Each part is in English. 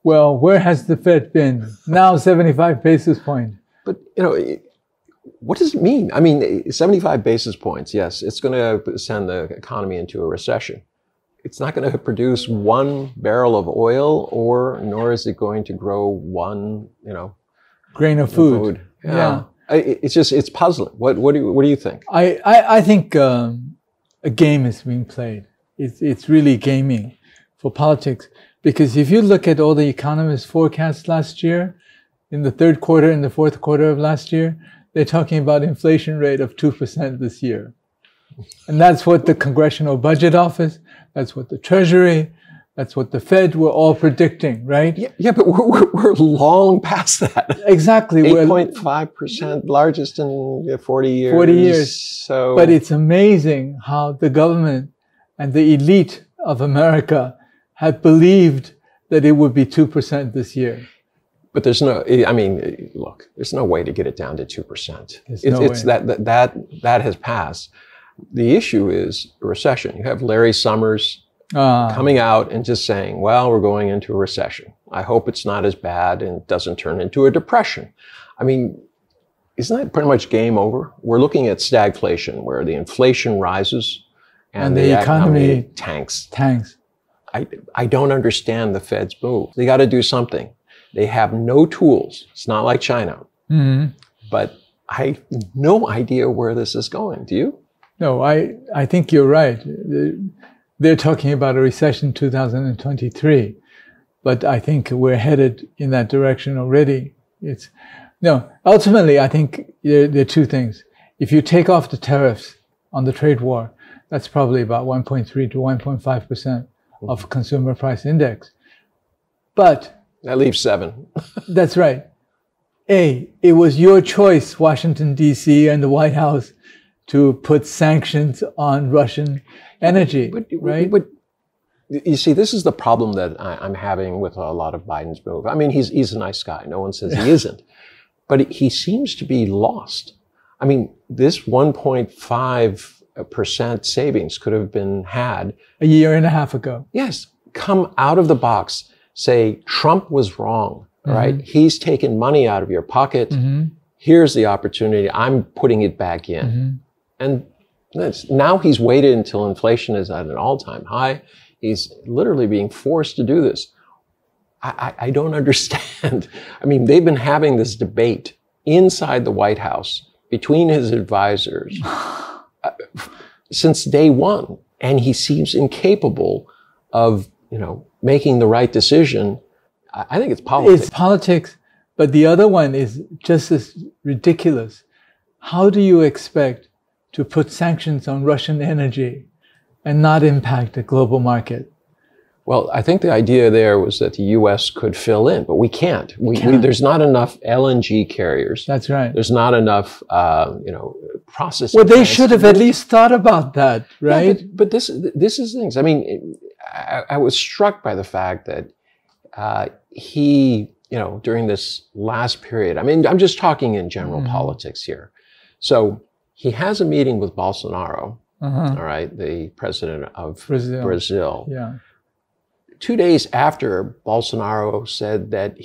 Well, where has the Fed been? Now 75 basis points. But, you know, what does it mean? I mean, 75 basis points, yes, it's going to send the economy into a recession. It's not going to produce one barrel of oil, nor is it going to grow one, you know, grain of food. Yeah. It's puzzling. What do you think? I think a game is being played. It's really gaming for politics. Because if you look at all the economists' forecasts last year, in the third quarter and the fourth quarter of last year, they're talking about inflation rate of 2% this year. And that's what the Congressional Budget Office, that's what the Treasury, that's what the Fed were all predicting, right? Yeah, but we're long past that. Exactly. 8.5%, largest in 40 years. 40 years. So, but it's amazing how the government and the elite of America have believed that it would be 2% this year. But there's no, I mean, look, there's no way to get it down to 2%. It's that has passed. The issue is a recession. You have Larry Summers coming out and just saying, well, we're going into a recession. I hope it's not as bad and doesn't turn into a depression. I mean, isn't that pretty much game over? We're looking at stagflation, where the inflation rises and the economy tanks. I don't understand the Fed's move. They got to do something. They have no tools. It's not like China. Mm-hmm. But I have no idea where this is going. Do you? No, I think you're right. They're talking about a recession in 2023. But I think we're headed in that direction already. Ultimately, I think there are two things. If you take off the tariffs on the trade war, that's probably about 1.3 to 1.5% of consumer price index. But that leaves 7. That's right. It was your choice, Washington, D.C. and the White House, to put sanctions on Russian energy, right? But you see, this is the problem that I'm having with a lot of Biden's move. I mean, he's a nice guy. No one says he isn't. But he seems to be lost. I mean, this 1.5% savings could have been had a year and a half ago. Yes. Come out of the box. Say, Trump was wrong, right? Mm-hmm. He's taken money out of your pocket. Mm-hmm. Here's the opportunity. I'm putting it back in. Mm-hmm. And now he's waited until inflation is at an all-time high. He's literally being forced to do this. I don't understand. I mean, they've been having this debate inside the White House between his advisors since day one. And he seems incapable of, making the right decision. I think it's politics. It's politics. But the other one is just as ridiculous. How do you expect to put sanctions on Russian energy and not impact the global market? Well, I think the idea there was that the U.S. could fill in, but we can't. There's not enough LNG carriers. That's right. There's not enough, processing. Well, they should have at least thought about that, right? Yeah, but this is things. I mean, I was struck by the fact that he, during this last period, I mean, I'm just talking in general politics here. So he has a meeting with Bolsonaro, all right, the president of Brazil. Yeah. 2 days after, Bolsonaro said that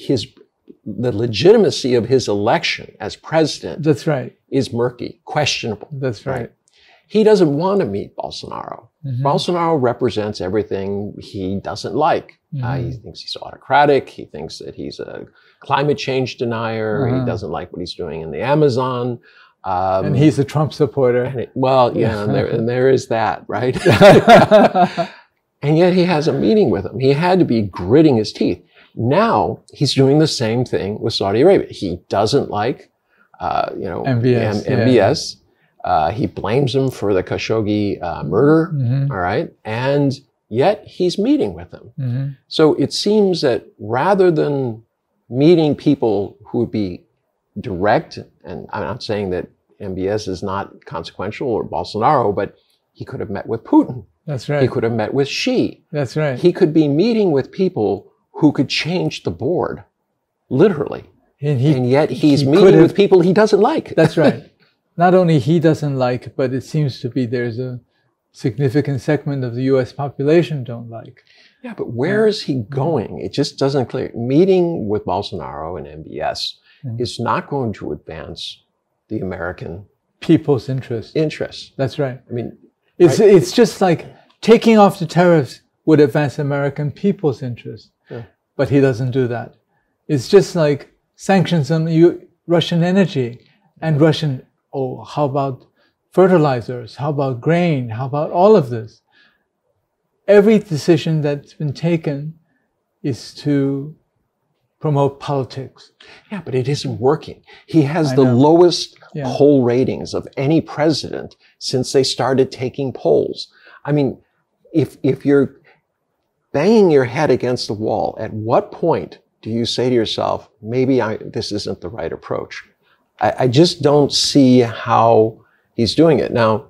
the legitimacy of his election as president That's right. is murky, questionable. That's right. He doesn't want to meet Bolsonaro. Mm-hmm. Bolsonaro represents everything he doesn't like. Mm-hmm. He thinks he's autocratic. He thinks that he's a climate change denier. He doesn't like what he's doing in the Amazon. And he's a Trump supporter. And there is that, right? And yet he has a meeting with him. He had to be gritting his teeth. Now he's doing the same thing with Saudi Arabia. He doesn't like, MBS. He blames him for the Khashoggi murder. Mm-hmm. All right. And yet he's meeting with him. Mm-hmm. So it seems that rather than meeting people who would be direct, and I'm not saying that MBS is not consequential or Bolsonaro, but he could have met with Putin. That's right. He could have met with Xi. That's right. He could be meeting with people who could change the board, literally. And yet he's meeting with people he doesn't like. That's right. Not only he doesn't like, but it seems to be there's a significant segment of the US population don't like. Yeah, but where is he going? It just doesn't clear. Meeting with Bolsonaro and MBS is not going to advance the American people's interest. That's right. I mean, it's just like taking off the tariffs would advance American people's interest. Yeah. But he doesn't do that. It's just like sanctions on Russian energy and Russian, how about fertilizers? How about grain? How about all of this? Every decision that's been taken is to promote politics. Yeah, but it isn't working. He has the lowest poll ratings of any president since they started taking polls. I mean, if you're banging your head against the wall, at what point do you say to yourself, maybe this isn't the right approach? I just don't see how he's doing it. Now,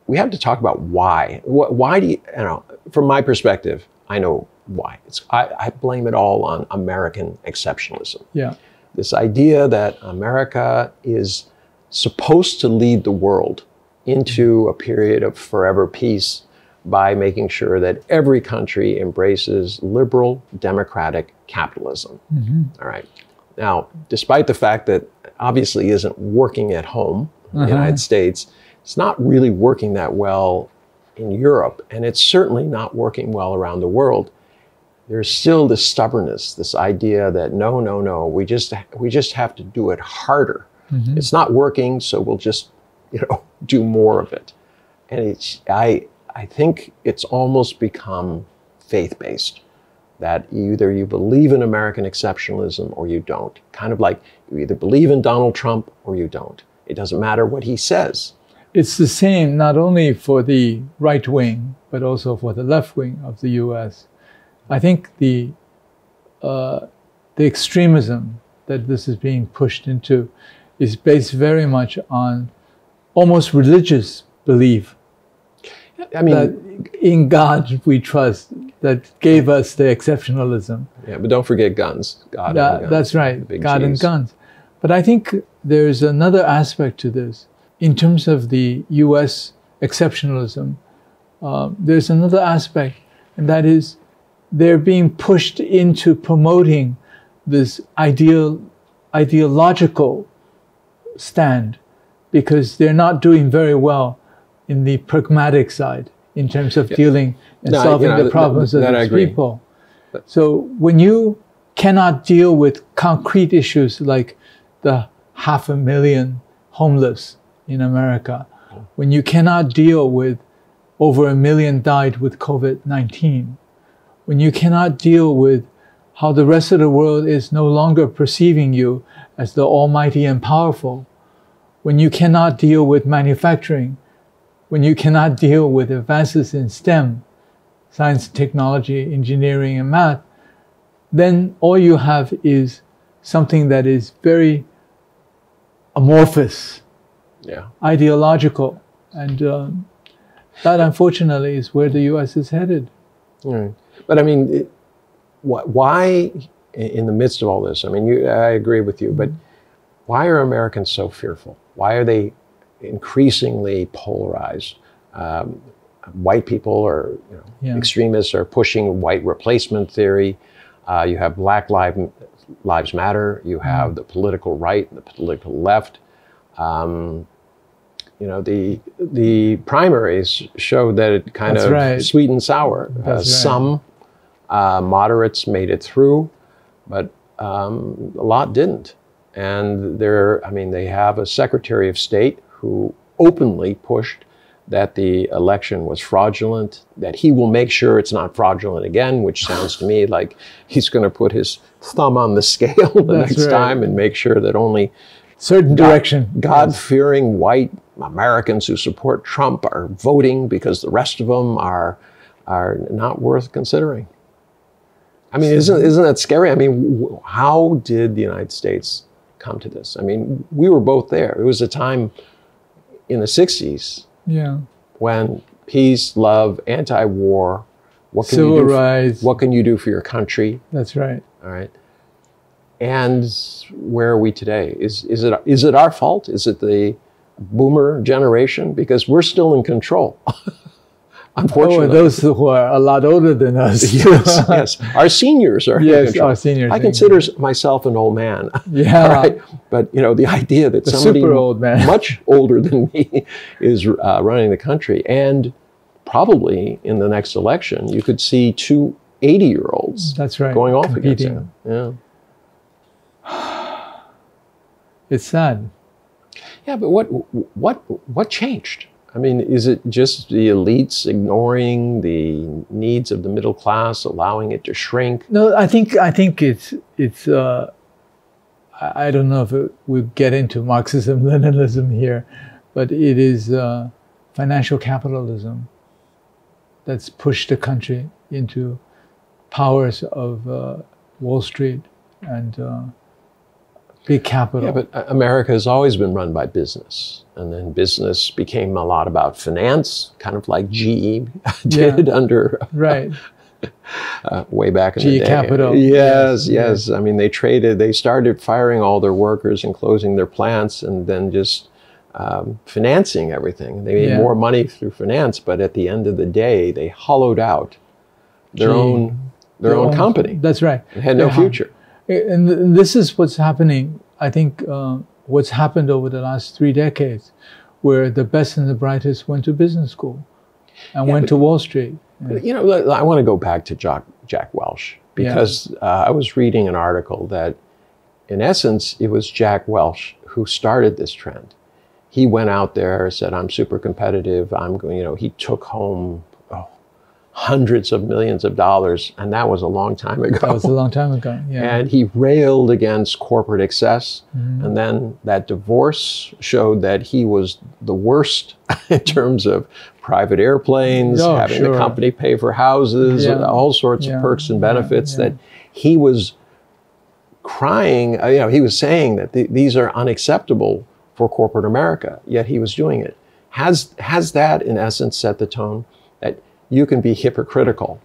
we have to talk about why. Why do you know, from my perspective, I know why. I blame it all on American exceptionalism. Yeah. This idea that America is supposed to lead the world into a period of forever peace by making sure that every country embraces liberal democratic capitalism. All right. Now, despite the fact that obviously isn't working at home in the United States, it's not really working that well in Europe, and it's certainly not working well around the world. There's still this stubbornness, this idea that no, we just have to do it harder. It's not working, so we'll just, do more of it. And I think it's almost become faith-based, that either you believe in American exceptionalism or you don't. Kind of like you either believe in Donald Trump or you don't. It doesn't matter what he says. It's the same not only for the right wing, but also for the left wing of the US. I think the extremism that this is being pushed into is based very much on almost religious belief. I mean, that in God we trust, that gave us the exceptionalism. Yeah, but don't forget guns. God and guns. That's right, God and guns. But I think there's another aspect to this. In terms of the US exceptionalism, there's another aspect, and that is they're being pushed into promoting this ideological stand because they're not doing very well in the pragmatic side in terms of dealing and solving the problems of these people. So when you cannot deal with concrete issues like the 500,000 homeless in America, when you cannot deal with over 1 million died with COVID-19, when you cannot deal with how the rest of the world is no longer perceiving you as the almighty and powerful, when you cannot deal with manufacturing, when you cannot deal with advances in STEM, science, technology, engineering, and math, then all you have is something that is very amorphous, ideological, and that unfortunately is where the US is headed. Right. But I mean, why, in the midst of all this, I mean, I agree with you, but why are Americans so fearful? Why are they increasingly polarized? White people or extremists are pushing white replacement theory. You have Black Lives Matter. You have the political right and the political left. The primaries showed that it kind of sweet and sour. Some moderates made it through, but a lot didn't. And they have a Secretary of State who openly pushed that the election was fraudulent, that he will make sure it's not fraudulent again, which sounds to me like he's going to put his thumb on the scale the next time and make sure that only certain God-fearing white Americans who support Trump are voting because the rest of them are not worth considering. I mean, isn't that scary? I mean, how did the United States come to this? I mean, we were both there. It was a time in the 60s when peace, love, anti-war, civil rights. What can you do for your country? That's right. All right. And where are we today? Is it our fault? Is it the boomer generation? Because we're still in control. Unfortunately. Oh, those who are a lot older than us. Yes, yes. Our seniors are in control. Our seniors. I consider myself an old man. Yeah. Right? But, you know, the idea that somebody super old man. much older than me is running the country. And probably in the next election, you could see 2 80-year-olds That's right. going off competing. against him. Yeah. It's sad. Yeah, but what changed? I mean, is it just the elites ignoring the needs of the middle class, allowing it to shrink? No, I think it's I don't know if we get into Marxism, Leninism here, but it is financial capitalism that's pushed the country into powers of Wall Street and big capital. Yeah, but America has always been run by business. And then business became a lot about finance, kind of like GE did under right. Way back in the day. GE Capital. Yes. I mean, they started firing all their workers and closing their plants and then just financing everything. They made more money through finance, but at the end of the day, they hollowed out their own company. That's right. It had no future. And this is what's happening, I think, what's happened over the last 3 decades, where the best and the brightest went to business school and went to Wall Street. You know, I want to go back to Jack Welch, because I was reading an article that, in essence, it was Jack Welch who started this trend. He went out there, said, I'm super competitive. I'm going, you know, he took home hundreds of millions of dollars, and that was a long time ago. That was a long time ago, yeah. And he railed against corporate excess, and then that divorce showed that he was the worst in terms of private airplanes, having the company pay for houses, all sorts of perks and benefits, that he was crying, you know, he was saying that these are unacceptable for corporate America, yet he was doing it. Has that, in essence, set the tone that you can be hypocritical,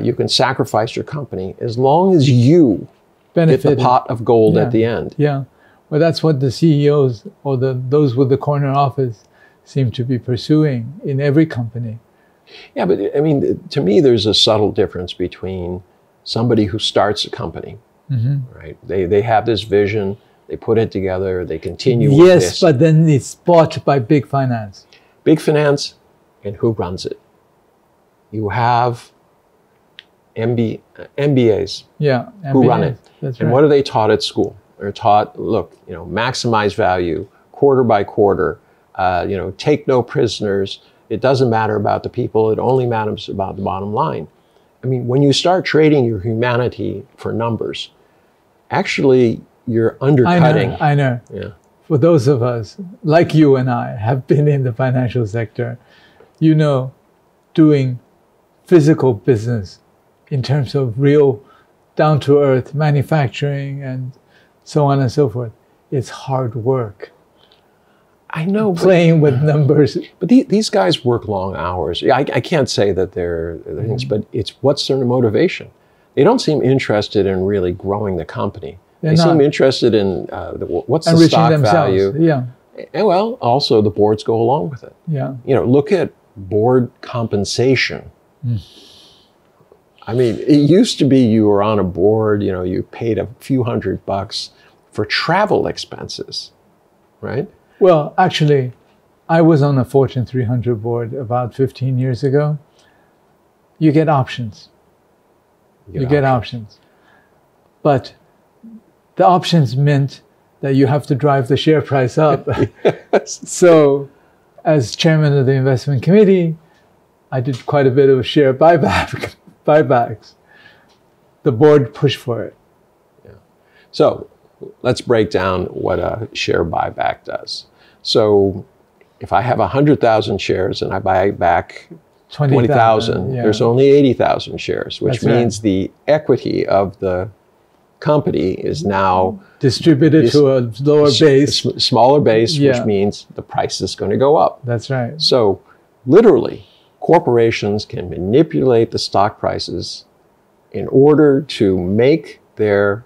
you can sacrifice your company as long as you get the pot of gold at the end? Yeah, well, that's what the CEOs or those with the corner office seem to be pursuing in every company. Yeah, but I mean, to me, there's a subtle difference between somebody who starts a company, right? They have this vision, they put it together, they continue with this. Yes, but then it's bought by big finance. Big finance, and who runs it? You have MBAs who run it. That's and right. what are they taught at school? They're taught, look, you know, maximize value, quarter by quarter, you know, take no prisoners. It doesn't matter about the people. It only matters about the bottom line. I mean, when you start trading your humanity for numbers, actually you're undercutting. I know. Yeah. For those of us, like you and I, have been in the financial sector, you know, doing physical business in terms of real down-to-earth manufacturing and so on and so forth, it's hard work. I know. Playing with numbers. But these guys work long hours. I can't say that they're things, but it's what's their motivation? They don't seem interested in really growing the company. They seem interested in what's the stock value. Yeah. And well, also the boards go along with it. Yeah. You know, look at board compensation. I mean, it used to be you were on a board, you know, you paid a few $100 for travel expenses, right? Well, actually, I was on a Fortune 300 board about 15 years ago. You get options. You get options. But the options meant that you have to drive the share price up. Yes. So, as chairman of the investment committee, I did quite a bit of share buybacks. The board pushed for it. Yeah. So let's break down what a share buyback does. So if I have 100,000 shares and I buy back 20,000, there's only 80,000 shares, which means the equity of the company is now distributed to a lower base. Smaller base, which means the price is going to go up. That's right. So literally, corporations can manipulate the stock prices in order to make their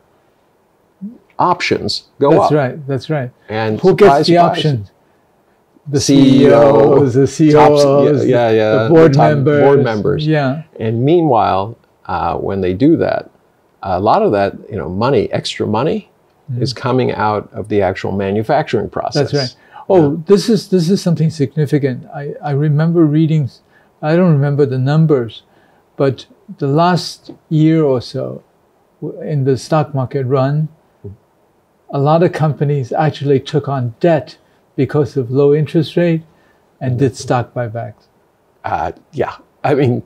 options go up. That's right. That's right. And who gets the options? the CEOs, the COOs, the board members. Yeah. And meanwhile, when they do that, a lot of that, money, extra money, is coming out of the actual manufacturing process. That's right. Oh, this is something significant. I remember reading, I don't remember the numbers, but the last year or so in the stock market run, a lot of companies actually took on debt because of low interest rate and did stock buybacks. Yeah, I mean,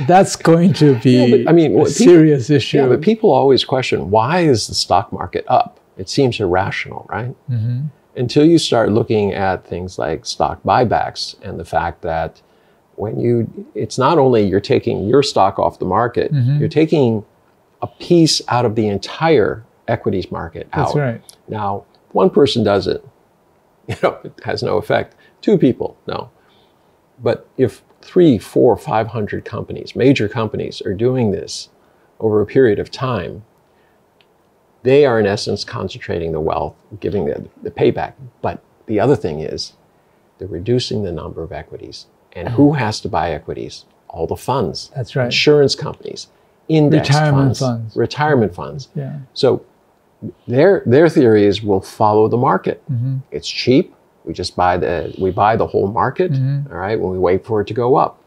that's going to be a serious issue. Yeah, but people always question, why is the stock market up? It seems irrational, right? Mm-hmm. Until you start looking at things like stock buybacks and the fact that it's not only you're taking your stock off the market, you're taking a piece out of the entire equities market out. That's right. Now, one person does it, it has no effect. Two people, no. But if 300, 400, 500 companies, major companies, are doing this over a period of time, they are in essence concentrating the wealth, giving the payback. But the other thing is they're reducing the number of equities. And who has to buy equities? All the funds. That's right. Insurance companies, index funds. Retirement funds. Yeah. So their theory is we'll follow the market. Mm-hmm. It's cheap. We just buy the whole market. Mm-hmm. All right. When we wait for it to go up.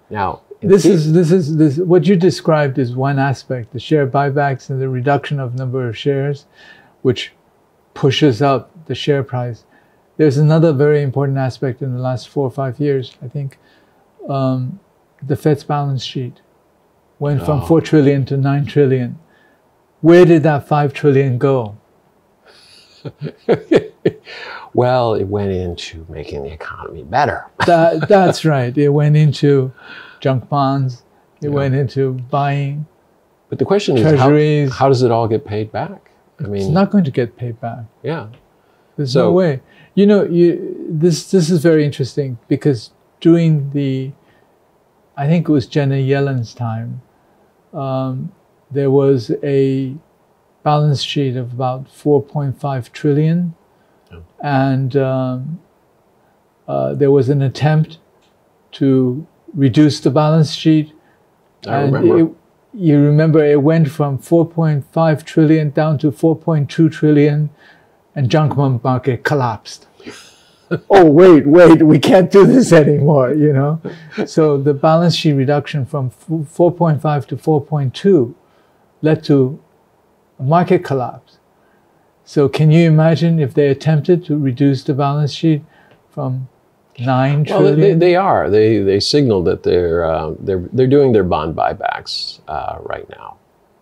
Now, this is what you described is one aspect, the share buybacks and the reduction of number of shares, which pushes up the share price. There's another very important aspect in the last 4 or 5 years, I think. The Fed's balance sheet went from 4 trillion to 9 trillion. Where did that 5 trillion go? Well, it went into making the economy better. That's right. It went into junk bonds. It went into buying. But the question treasuries. Is, how does it all get paid back? I mean, it's not going to get paid back. Yeah. There's no way. This is very interesting because during I think it was Janet Yellen's time, there was a balance sheet of about 4.5 trillion. Yeah. And there was an attempt to reduce the balance sheet. I remember. You remember it went from 4.5 trillion down to 4.2 trillion and junk bond market collapsed. Oh, wait, we can't do this anymore, So the balance sheet reduction from 4.5 to 4.2 led to a market collapse. So can you imagine if they attempted to reduce the balance sheet from 9 trillion? Well, they are. They signaled that they're doing their bond buybacks right now,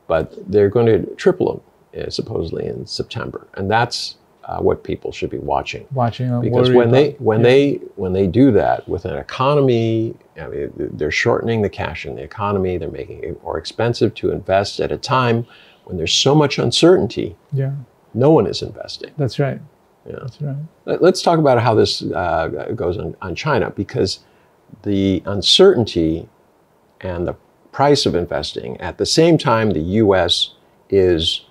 but they're going to triple them supposedly in September, and that's what people should be watching. Because when they do that with an economy, they're shortening the cash in the economy. They're making it more expensive to invest at a time when there's so much uncertainty. Yeah. No one is investing. That's right. Yeah. That's right. Let's talk about how this goes on China, because the uncertainty and the price of investing at the same time the U.S. is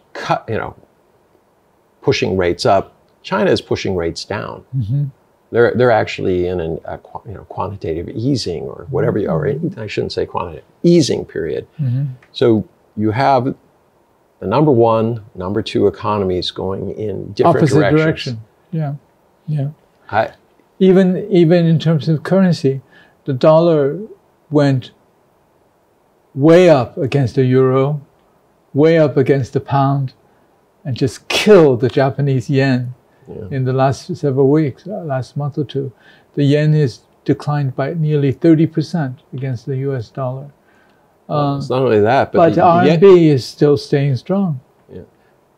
pushing rates up, China is pushing rates down. Mm-hmm. They're actually in a quantitative easing or whatever, or I shouldn't say quantitative, easing period. Mm-hmm. So you have the number one, number two economies going in different opposite directions. Direction. Yeah. Even in terms of currency, the dollar went way up against the euro, way up against the pound, and just killed the Japanese yen in the last several weeks, last month or two. The yen is declined by nearly 30% against the US dollar. It's not only that, but the RMB is still staying strong. Yeah.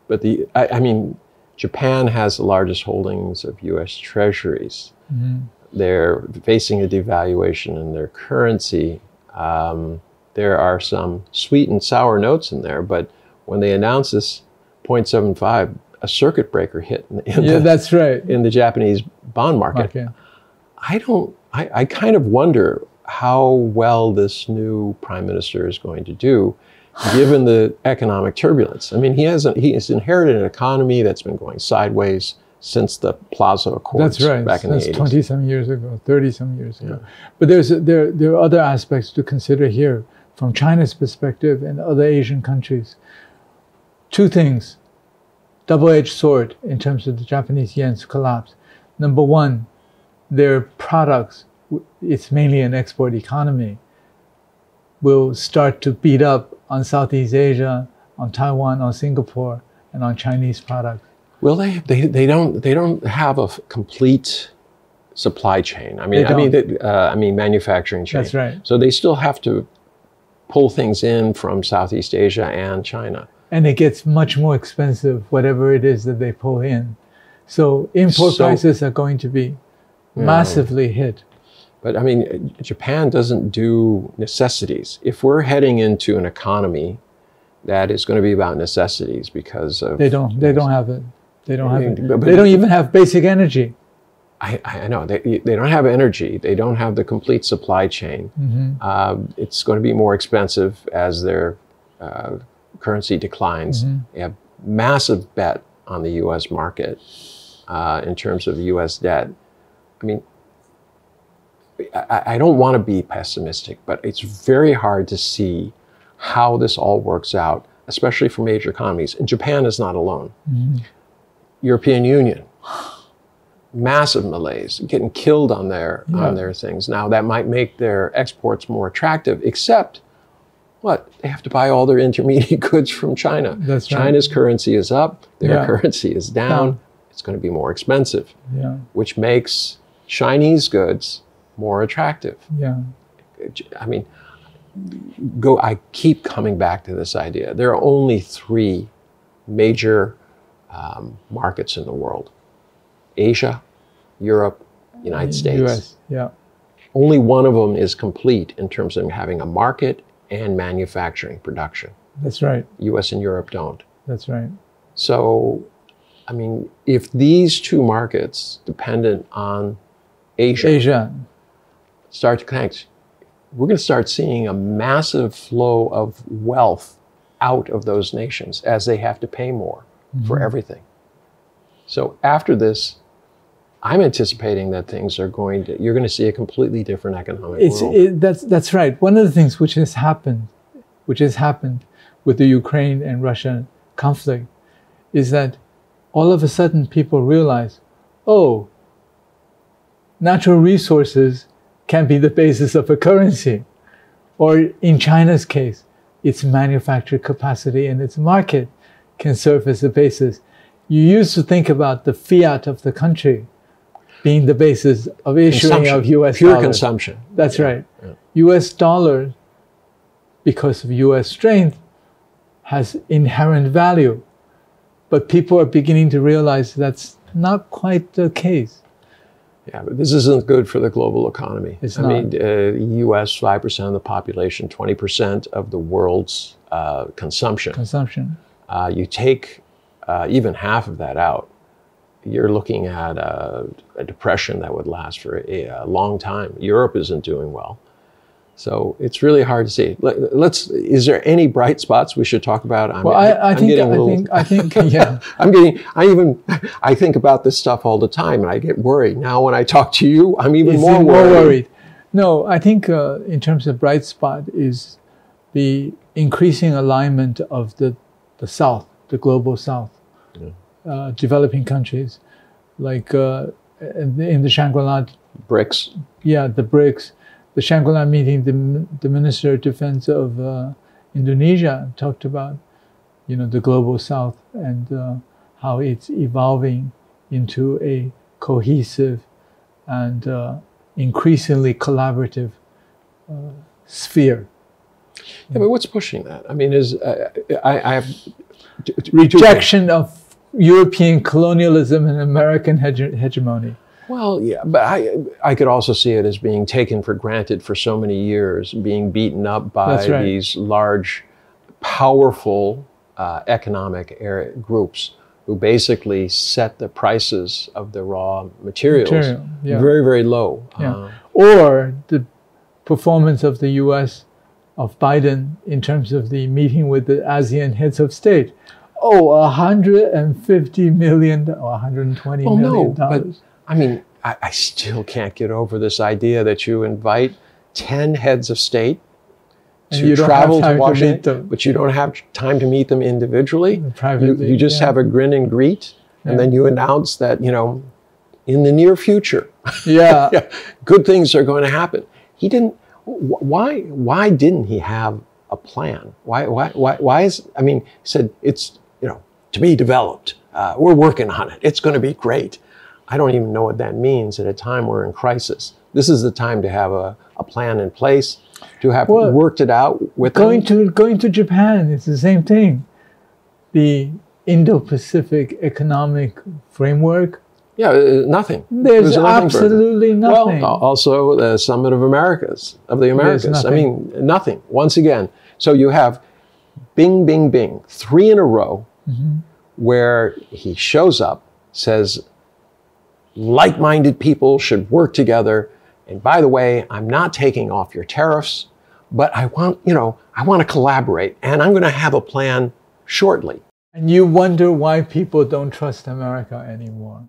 But I mean, Japan has the largest holdings of US treasuries. Mm-hmm. They're facing a devaluation in their currency. There are some sweet and sour notes in there, but when they announced this 0.75, a circuit breaker hit that's right. in the Japanese bond market. Okay. I kind of wonder how well this new prime minister is going to do, given the economic turbulence. I mean, he's inherited an economy that's been going sideways since the Plaza Accords. That's right. Back in That's the 80s. 20-some years ago, 30-some years ago. But there are other aspects to consider here from China's perspective and other Asian countries. Two things, double-edged sword in terms of the Japanese yen's collapse. Number one, their products, it's mainly an export economy, will start to beat up on Southeast Asia, on Taiwan, on Singapore, and on Chinese products. Well, they don't have a complete supply chain. I mean manufacturing chain. That's right. So they still have to pull things in from Southeast Asia and China. And it gets much more expensive, whatever it is that they pull in. So import prices are going to be massively hit. But I mean, Japan doesn't do necessities. If we're heading into an economy that is going to be about necessities because of... They don't have it. They don't have it. They don't even have basic energy. I know. They don't have energy. They don't have the complete supply chain. It's going to be more expensive as their currency declines. They have massive bet on the U.S. market in terms of U.S. debt. I mean, I don't want to be pessimistic, but it's very hard to see how this all works out, especially for major economies. And Japan is not alone. European Union, massive malaise, getting killed on their things. Now that might make their exports more attractive, except what? They have to buy all their intermediate goods from China. That's right. China's currency is up, their currency is down. It's going to be more expensive, which makes Chinese goods more attractive. I mean, I keep coming back to this idea. There are only three major markets in the world: Asia, Europe, United States. US, Only one of them is complete in terms of having a market and manufacturing production. That's right. US and Europe don't. That's right. So, I mean, if these two markets dependent on Asia start to connect, we're going to start seeing a massive flow of wealth out of those nations as they have to pay more for everything. So after this, I'm anticipating that you're going to see a completely different economic world. That's right. One of the things which has happened with the Ukraine and Russia conflict is that all of a sudden people realize, oh, natural resources can be the basis of a currency. Or in China's case, its manufacturing capacity and its market can serve as the basis. You used to think about the fiat of the country being the basis of issuing of US pure dollars. consumption. That's right. US dollar, because of US strength, has inherent value. But people are beginning to realize that's not quite the case. Yeah, but this isn't good for the global economy. It's I not. mean, the U.S., 5% of the population, 20% of the world's consumption. You take even half of that out, you're looking at a depression that would last for a long time. Europe isn't doing well. So it's really hard to see. Is there any bright spots we should talk about? I think about this stuff all the time, and I get worried. Now, when I talk to you, I'm even more worried. No, I think in terms of bright spot is the increasing alignment of the South, the global South, developing countries, like in the Shangri-La. BRICS. Yeah, the BRICS. The Shangri-La meeting, the Minister of Defense of Indonesia talked about, the global South and how it's evolving into a cohesive and increasingly collaborative sphere. Yeah, but what's pushing that? I mean, I have rejection of European colonialism and American hegemony. Well, yeah, but I could also see it as being taken for granted for so many years, being beaten up by these large, powerful economic groups who basically set the prices of the raw materials very, very low. Or the performance of the U.S., of Biden, in terms of the meeting with the ASEAN heads of state. $150 million or $120 million. No, but I mean, I still can't get over this idea that you invite 10 heads of state to travel to Washington, but you don't have time to meet them individually. Privately, you just have a grin and greet, and then you announce that, you know, in the near future, good things are going to happen. He didn't. Why didn't he have a plan? Why is? I mean, he said it's, you know, to be developed. We're working on it. It's going to be great. I don't even know what that means at a time we're in crisis. This is the time to have a plan in place, to have worked it out with going to Japan. It's the same thing. The Indo-Pacific Economic Framework. Yeah, nothing. There's absolutely nothing. Well, also the Summit of the Americas. I mean, nothing. Once again, so you have bing, bing, bing, 3 in a row, where he shows up, says, like-minded people should work together. And by the way, I'm not taking off your tariffs, but I want to collaborate, and I'm going to have a plan shortly. And you wonder why people don't trust America anymore.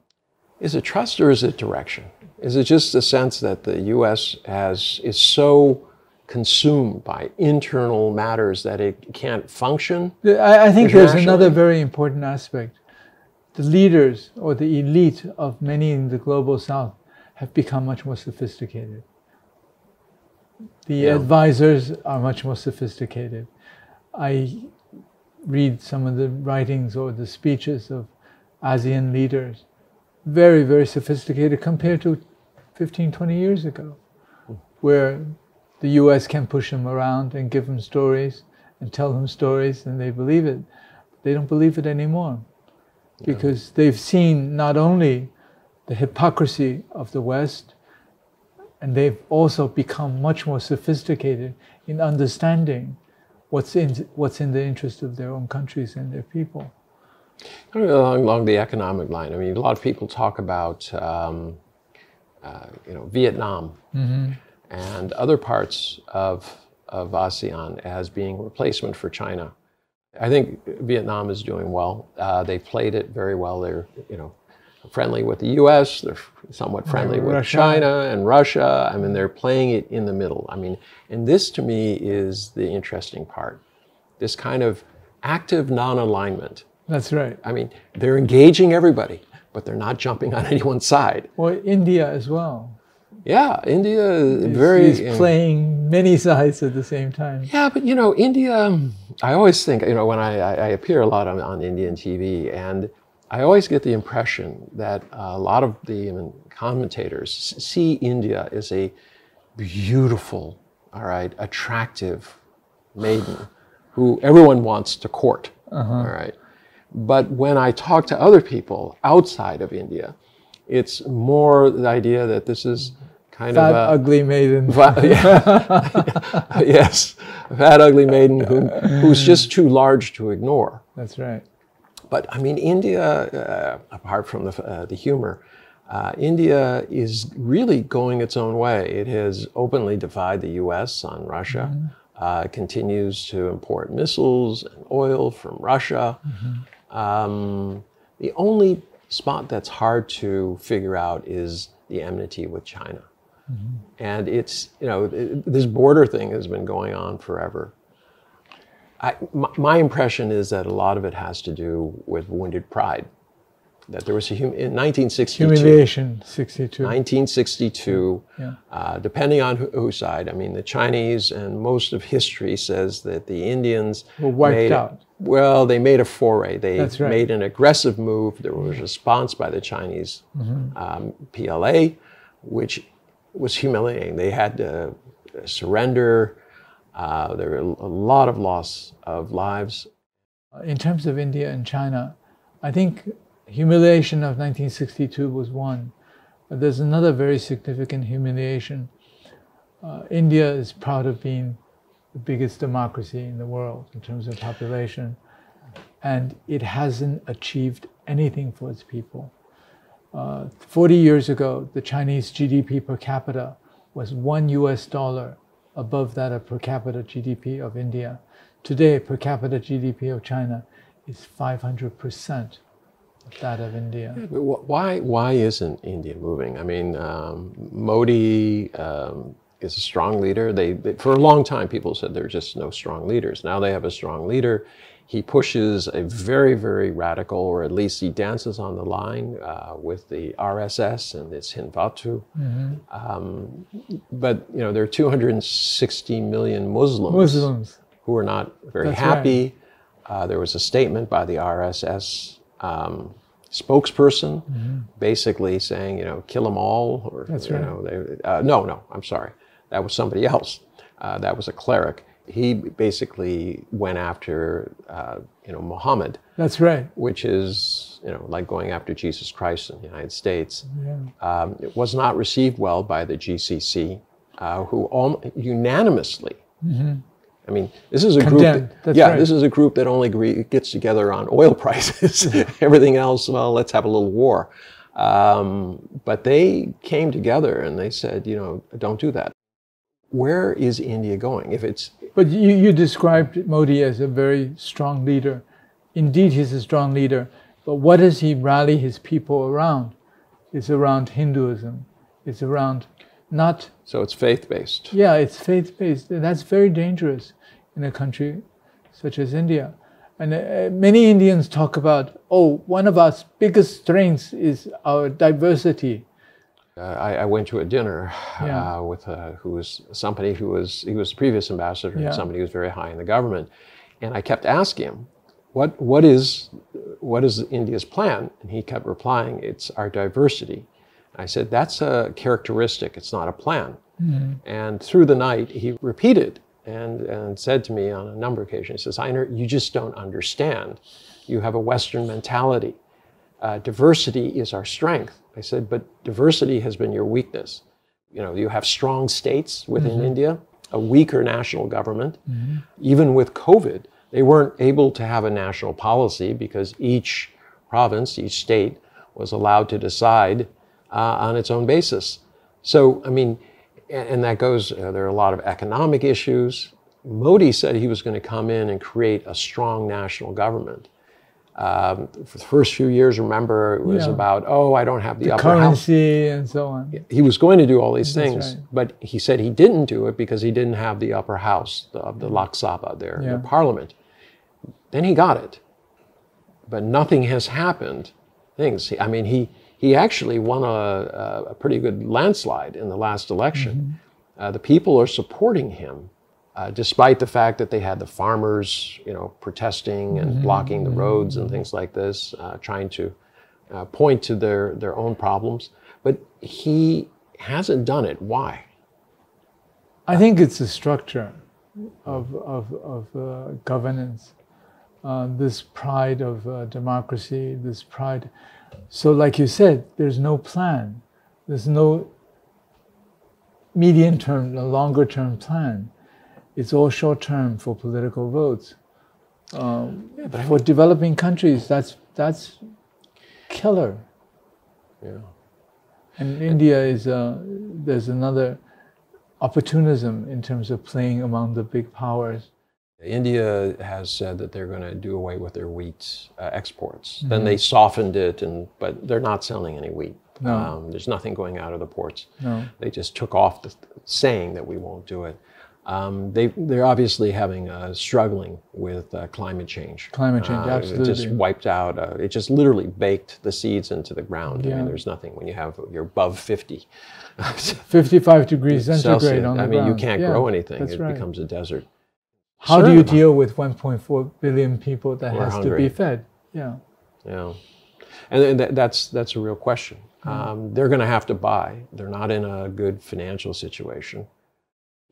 Is it trust or is it direction? Is it just a sense that the U.S. is so consumed by internal matters that it can't function? I think there's another very important aspect. The leaders or the elite of many in the global South have become much more sophisticated. The advisors are much more sophisticated. I read some of the writings or the speeches of ASEAN leaders. Very, very sophisticated compared to 15, 20 years ago, where the U.S. can push them around and give them stories and tell them stories and they believe it. They don't believe it anymore because they've seen not only the hypocrisy of the West, and they've also become much more sophisticated in understanding what's in the interest of their own countries and their people. Along the economic line, I mean, a lot of people talk about Vietnam and other parts of ASEAN as being a replacement for China. I think Vietnam is doing well. They played it very well. They're, friendly with the U.S. They're somewhat friendly with China and Russia. I mean, they're playing it in the middle. I mean, and this to me is the interesting part. This kind of active non-alignment. That's right. I mean, they're engaging everybody, but they're not jumping on anyone's side. Or India as well. Yeah, India is playing many sides at the same time. Yeah, but India, I always think, when I appear a lot on Indian TV, and I always get the impression that a lot of the commentators see India as a beautiful, attractive maiden who everyone wants to court, all right? But when I talk to other people outside of India, it's more the idea that this is kind of a ugly maiden. Yes, a fat, ugly maiden who's just too large to ignore. That's right. But I mean, India, apart from the humor, India is really going its own way. It has openly defied the U.S. on Russia. It continues to import missiles and oil from Russia. The only spot that's hard to figure out is the enmity with China. And it's, this border thing has been going on forever. My impression is that a lot of it has to do with wounded pride. That there was in 1962. Humiliation, 62. 1962, depending on whose side. I mean, the Chinese and most of history says that the Indians were wiped out. Well, they made a foray. They made an aggressive move. There was a response by the Chinese PLA, which was humiliating. They had to surrender. There were a lot of loss of lives. In terms of India and China, I think humiliation of 1962 was one. But there's another very significant humiliation. India is proud of being the biggest democracy in the world in terms of population, and it hasn't achieved anything for its people. 40 years ago, the Chinese GDP per capita was $1 above that of per capita GDP of India. Today, per capita GDP of China is 500% of that of India. Yeah, but why isn't India moving? I mean, Modi is a strong leader. They, for a long time, people said there are just no strong leaders. Now they have a strong leader. He pushes a very, very radical, or at least he dances on the line with the RSS and its Hindutva. But you know, there are 260 million Muslims who are not very happy. Right. There was a statement by the RSS spokesperson, basically saying, you know, kill them all. Or, That's you right. know, no, I'm sorry, that was somebody else. That was a cleric. He basically went after, you know, Muhammad. That's right. Which is, you know, like going after Jesus Christ in the United States. Yeah. It was not received well by the GCC, who unanimously, I mean, this is a group that, this is a group that only gets together on oil prices. Everything else, well, let's have a little war. But they came together and they said, you know, don't do that. Where is India going? If it's... But you described Modi as a very strong leader. Indeed, he's a strong leader. But what does he rally his people around? It's around Hinduism. It's around not... So it's faith-based. Yeah, it's faith-based. And that's very dangerous in a country such as India. And many Indians talk about, oh, one of our biggest strengths is our diversity. I went to a dinner with he was the previous ambassador and somebody who was very high in the government, and I kept asking him, what is India's plan? And he kept replying, it's our diversity. I said, that's a characteristic, it's not a plan. And through the night he repeated and said to me on a number of occasions, he says, Einar, you just don't understand. You have a Western mentality. Diversity is our strength. I said, but diversity has been your weakness. You know, you have strong states within India, a weaker national government. Even with COVID, they weren't able to have a national policy because each province, each state was allowed to decide on its own basis. So, I mean, and that goes, there are a lot of economic issues. Modi said he was going to come in and create a strong national government. For the first few years, remember, it was about, oh, I don't have the upper currency and so on. He was going to do all these things, right. but he said he didn't do it because he didn't have the upper house of the Lok Sabha, their parliament. Then he got it, but nothing has happened. I mean, he actually won a pretty good landslide in the last election. The people are supporting him. Despite the fact that they had the farmers, you know, protesting and blocking the roads and things like this, trying to point to their own problems. But he hasn't done it. Why? I think it's the structure of governance, this pride of democracy, this pride. So like you said, there's no plan. There's no medium-term, no longer-term plan. It's all short-term for political votes. For developing countries, that's killer. Yeah. And India is there's another opportunism in terms of playing among the big powers. India has said that they're going to do away with their wheat exports. Then they softened it, but they're not selling any wheat. No. There's nothing going out of the ports. No. They just took off saying that we won't do it. They're obviously struggling with climate change. Climate change, absolutely. It just wiped out, it just literally baked the seeds into the ground. Yeah. I mean, there's nothing when you're above 50. 55 degrees centigrade on the ground. I mean, you can't grow anything. It becomes a desert. How do you deal with 1.4 billion people that has hungry. to be fed? Yeah. Yeah. And that's a real question. They're going to have to buy. They're not in a good financial situation.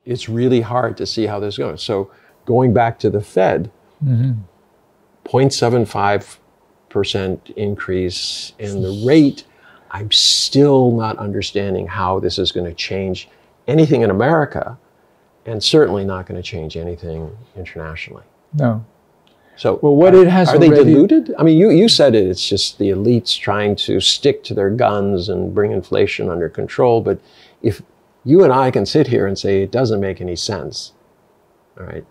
It's really hard to see how this goes. So going back to the Fed, 0.75% increase in the rate, I'm still not understanding how this is going to change anything in America, and certainly not going to change anything internationally. No. So well, what it has are they diluted? I mean, you said it, it's just the elites trying to stick to their guns and bring inflation under control. But if you and I can sit here and say it doesn't make any sense, all right,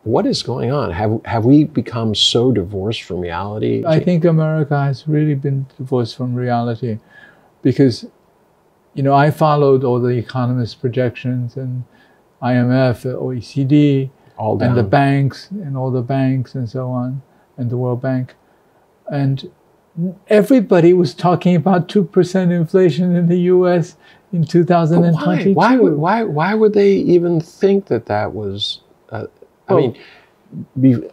what is going on? Have we become so divorced from reality? I think America has really been divorced from reality because, you know, I followed all the economists' projections and IMF, OECD, all down. and the banks and all the banks and so on, and the World Bank. And everybody was talking about 2% inflation in the U.S. in 2022. Why would they even think that that was... I mean, the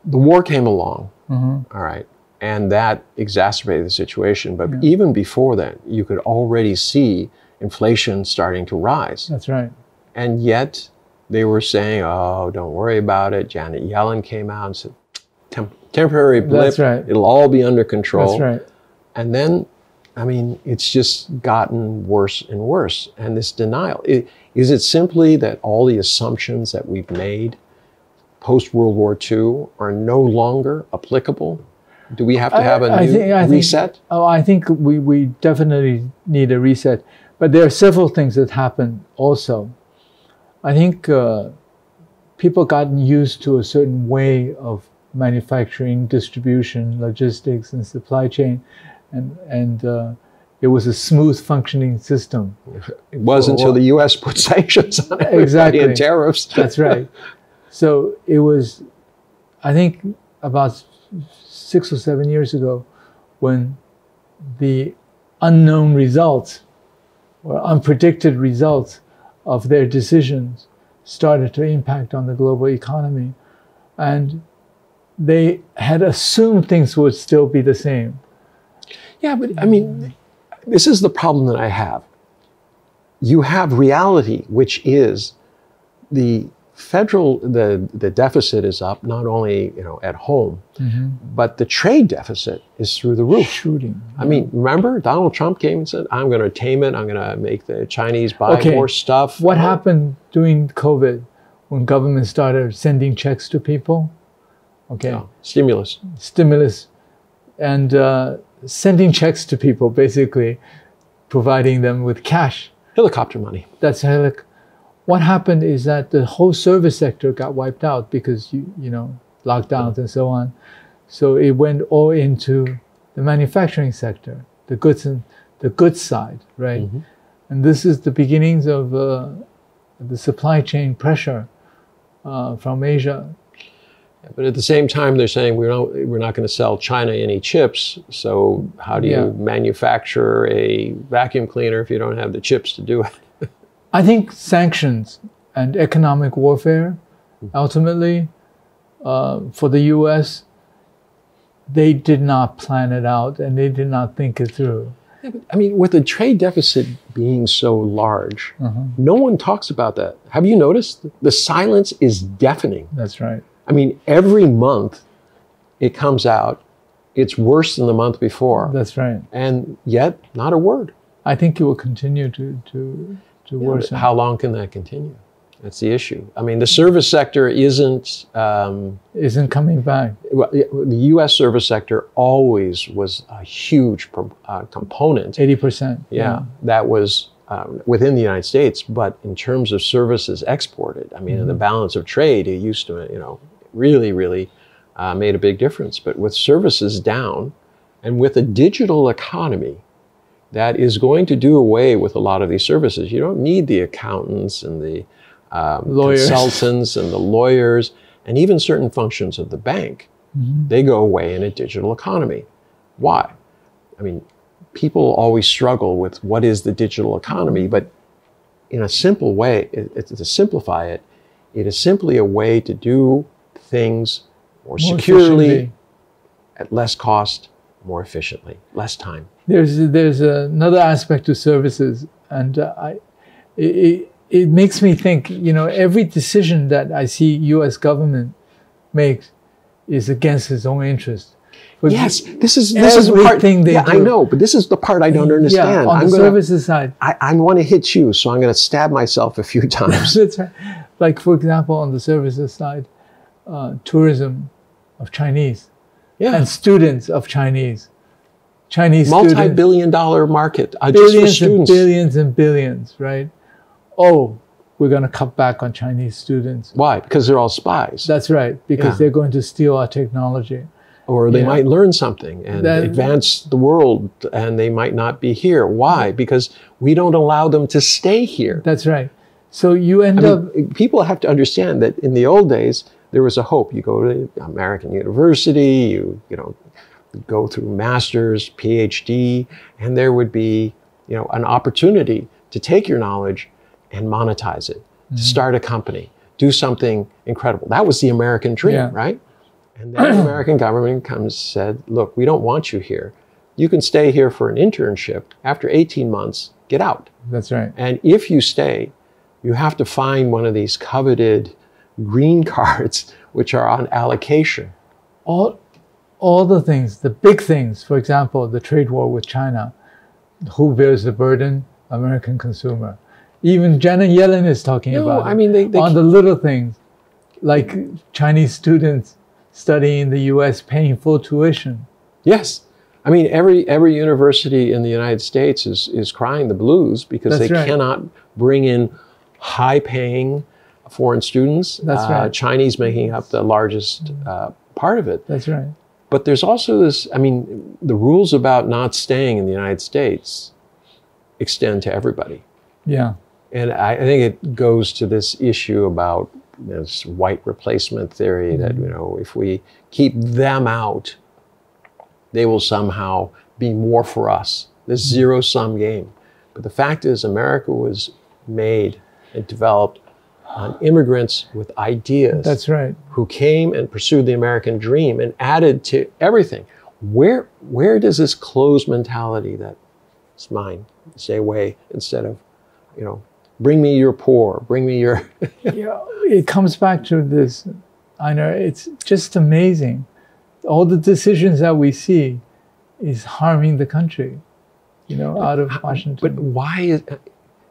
war came along, all right, and that exacerbated the situation. But even before that, you could already see inflation starting to rise. That's right. And yet they were saying, oh, don't worry about it. Janet Yellen came out and said, temporary blip. That's right. It'll all be under control. That's right. And then, I mean, it's just gotten worse and worse. And this denial, is it simply that all the assumptions that we've made post-World War II are no longer applicable? Do we have to have a new reset? I think we definitely need a reset. But there are several things that happen also. I think people gotten used to a certain way of manufacturing, distribution, logistics, and supply chain. And it was a smooth functioning system. It was until the U.S. put sanctions on everybody. Exactly. And tariffs. That's right. So it was, I think, about 6 or 7 years ago when the unknown results or unpredicted results of their decisions started to impact on the global economy. And they had assumed things would still be the same. Yeah, but I mean, this is the problem that I have. You have reality, which is the deficit is up, not only, you know, at home, but the trade deficit is through the roof. Shooting. I mean, remember Donald Trump came and said, I'm going to tame it. I'm going to make the Chinese buy more stuff. What happened during COVID when government started sending checks to people? Stimulus. And sending checks to people, basically providing them with cash. Helicopter money. That's what happened is that the whole service sector got wiped out because, you know, lockdowns and so on. So it went all into the manufacturing sector, the goods side, right? And this is the beginnings of the supply chain pressure from Asia. But at the same time, they're saying we're not going to sell China any chips. So how do you manufacture a vacuum cleaner if you don't have the chips to do it? I think sanctions and economic warfare, ultimately, for the U.S., they did not plan it out and they did not think it through. Yeah, but, I mean, with the trade deficit being so large, no one talks about that. Have you noticed? The silence is deafening. That's right. I mean, every month it comes out, it's worse than the month before. That's right. And yet, not a word. I think it will continue to worsen. How long can that continue? That's the issue. I mean, the service sector isn't coming back. Well, the U.S. service sector always was a huge component. 80%. Yeah, that was within the United States. But in terms of services exported, I mean, in the balance of trade, it used to, you know, really made a big difference. But with services down, and with a digital economy that is going to do away with a lot of these services, you don't need the accountants and the consultants and the lawyers, and even certain functions of the bank. They go away in a digital economy. Why? I mean, people always struggle with what is the digital economy, but in a simple way, to simplify it, it is simply a way to do things more securely, at less cost, more efficiently, less time. There's another aspect to services, and it makes me think, you know, every decision that I see U.S. government makes is against its own interest. But yes, this is the part. Yeah, I know, but this is the part I don't understand. Yeah, on the services side, I want to hit you, so I'm going to stab myself a few times. That's right. Like, for example, on the services side, tourism of Chinese, and students of Chinese multi-billion-dollar market, billions just for students. And billions and billions, right? Oh, we're going to cut back on Chinese students. Why? Because they're all spies. That's right, because they're going to steal our technology. Or they might learn something and advance the world, and they might not be here. Why? Because we don't allow them to stay here. That's right. So you end up... People have to understand that in the old days, there was a hope. You go to American university, you go through master's, PhD, and there would be an opportunity to take your knowledge and monetize it, to start a company, do something incredible. That was the American dream, right? And then the American government comes and said, look, we don't want you here. You can stay here for an internship. After 18 months, get out. That's right. And if you stay, you have to find one of these coveted green cards, which are on allocation. All the things, the big things, for example, the trade war with China, who bears the burden? American consumer. Even Janet Yellen is talking about it. I mean, on the little things, like Chinese students studying in the U.S. paying full tuition. Yes. I mean, every university in the United States is crying the blues because they cannot bring in high-paying foreign students. That's right. Chinese making up the largest part of it. That's right. But there's also this, I mean, the rules about not staying in the United States extend to everybody. Yeah. And I think it goes to this issue about this white replacement theory that, if we keep them out, they will somehow be more for us. This zero-sum game. But the fact is, America was made and developed on immigrants with ideas. That's right. Who came and pursued the American dream and added to everything. Where does this closed mentality that it's mine, stay away, instead of, bring me your poor, bring me your... It comes back to this, Einar, it's just amazing. All the decisions that we see is harming the country, out of Washington. But why is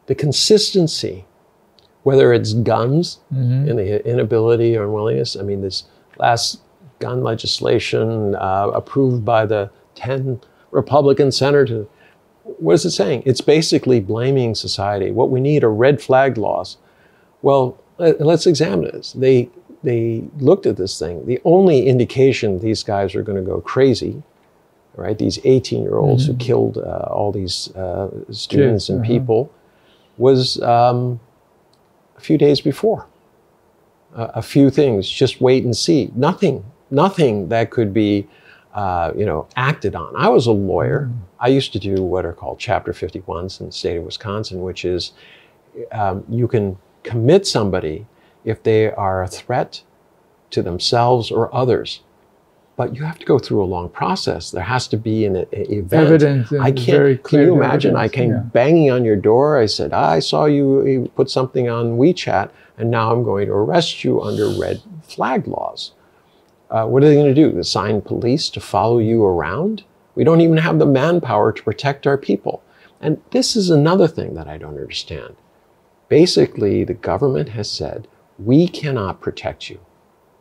the consistency, whether it's guns and the inability or unwillingness? I mean, this last gun legislation approved by the 10 Republican senators, what is it saying? It's basically blaming society. What we need are red flag laws. Well, let's examine this. They looked at this thing. The only indication these guys are going to go crazy, right? These 18-year-olds who killed all these students and people was a few days before. A few things, just wait and see. Nothing that could be, acted on. I was a lawyer. I used to do what are called Chapter 51s in the state of Wisconsin, which is you can commit somebody if they are a threat to themselves or others. But you have to go through a long process. There has to be an event. Evidence. I can't. Can you imagine? I came banging on your door. I said, I saw you put something on WeChat, and now I'm going to arrest you under red flag laws. What are they going to do? Assign police to follow you around? We don't even have the manpower to protect our people. And this is another thing that I don't understand. Basically, the government has said, we cannot protect you.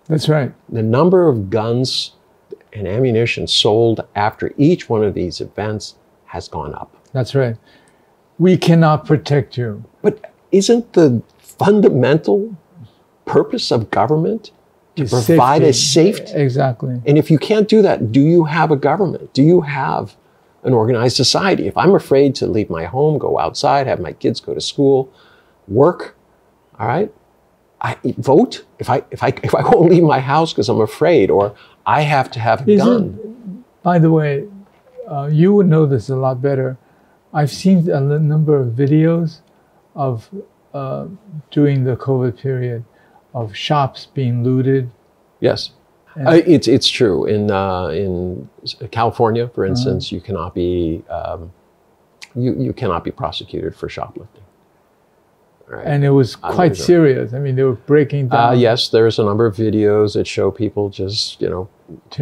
That's right. The number of guns and ammunition sold after each one of these events has gone up. That's right. We cannot protect you. But isn't the fundamental purpose of government to provide a safety? Exactly. And if you can't do that, do you have a government? Do you have an organized society? If I'm afraid to leave my home, go outside, have my kids go to school, work, all right, I vote. If I won't leave my house because I'm afraid, or I have to have a gun. By the way, you would know this a lot better. I've seen a number of videos of during the COVID period of shops being looted. Yes, it's true. In California, for instance, you cannot be you cannot be prosecuted for shoplifting. Right. And it was quite serious. I mean, they were breaking down. Yes, there's a number of videos that show people just,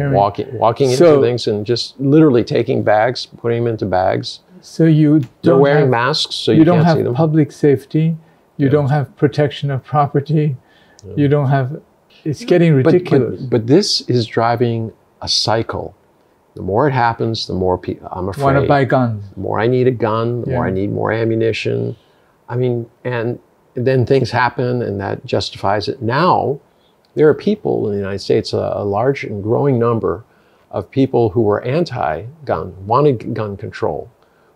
walking into things and just literally taking bags, putting them into bags. So they're wearing masks, so you can't see them. You don't have public safety. You don't have protection of property. Yeah. You don't have. It's getting ridiculous. But this is driving a cycle. The more it happens, the more I'm afraid. Want to buy guns. The more I need a gun, the more I need more ammunition. I mean, and then things happen and that justifies it. Now, there are people in the United States, a large and growing number of people who were anti-gun, wanted gun control,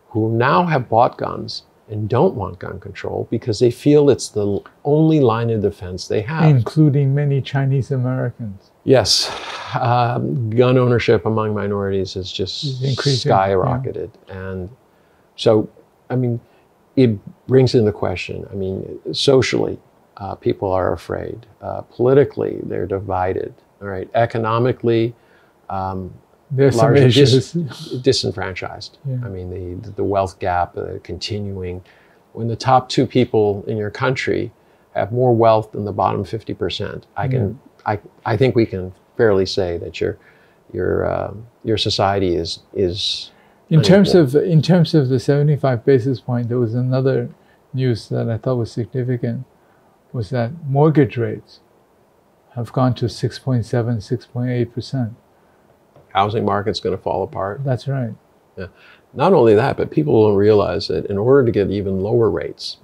who now have bought guns and don't want gun control because they feel it's the only line of defense they have. Including many Chinese Americans. Yes. Gun ownership among minorities has just skyrocketed. Yeah. And so, I mean, it brings into question, I mean, socially, people are afraid. Politically, they're divided. All right. Economically, there's some issues. Disenfranchised. Yeah. I mean, the wealth gap continuing. When the top 2 people in your country have more wealth than the bottom 50%, I think we can fairly say that your society is in terms of the 75 basis point. There was another news that I thought was significant, was that mortgage rates have gone to 6.7, 6.8%. Housing market's going to fall apart. That's right. Yeah. Not only that, but people don't realize that in order to get even lower rates,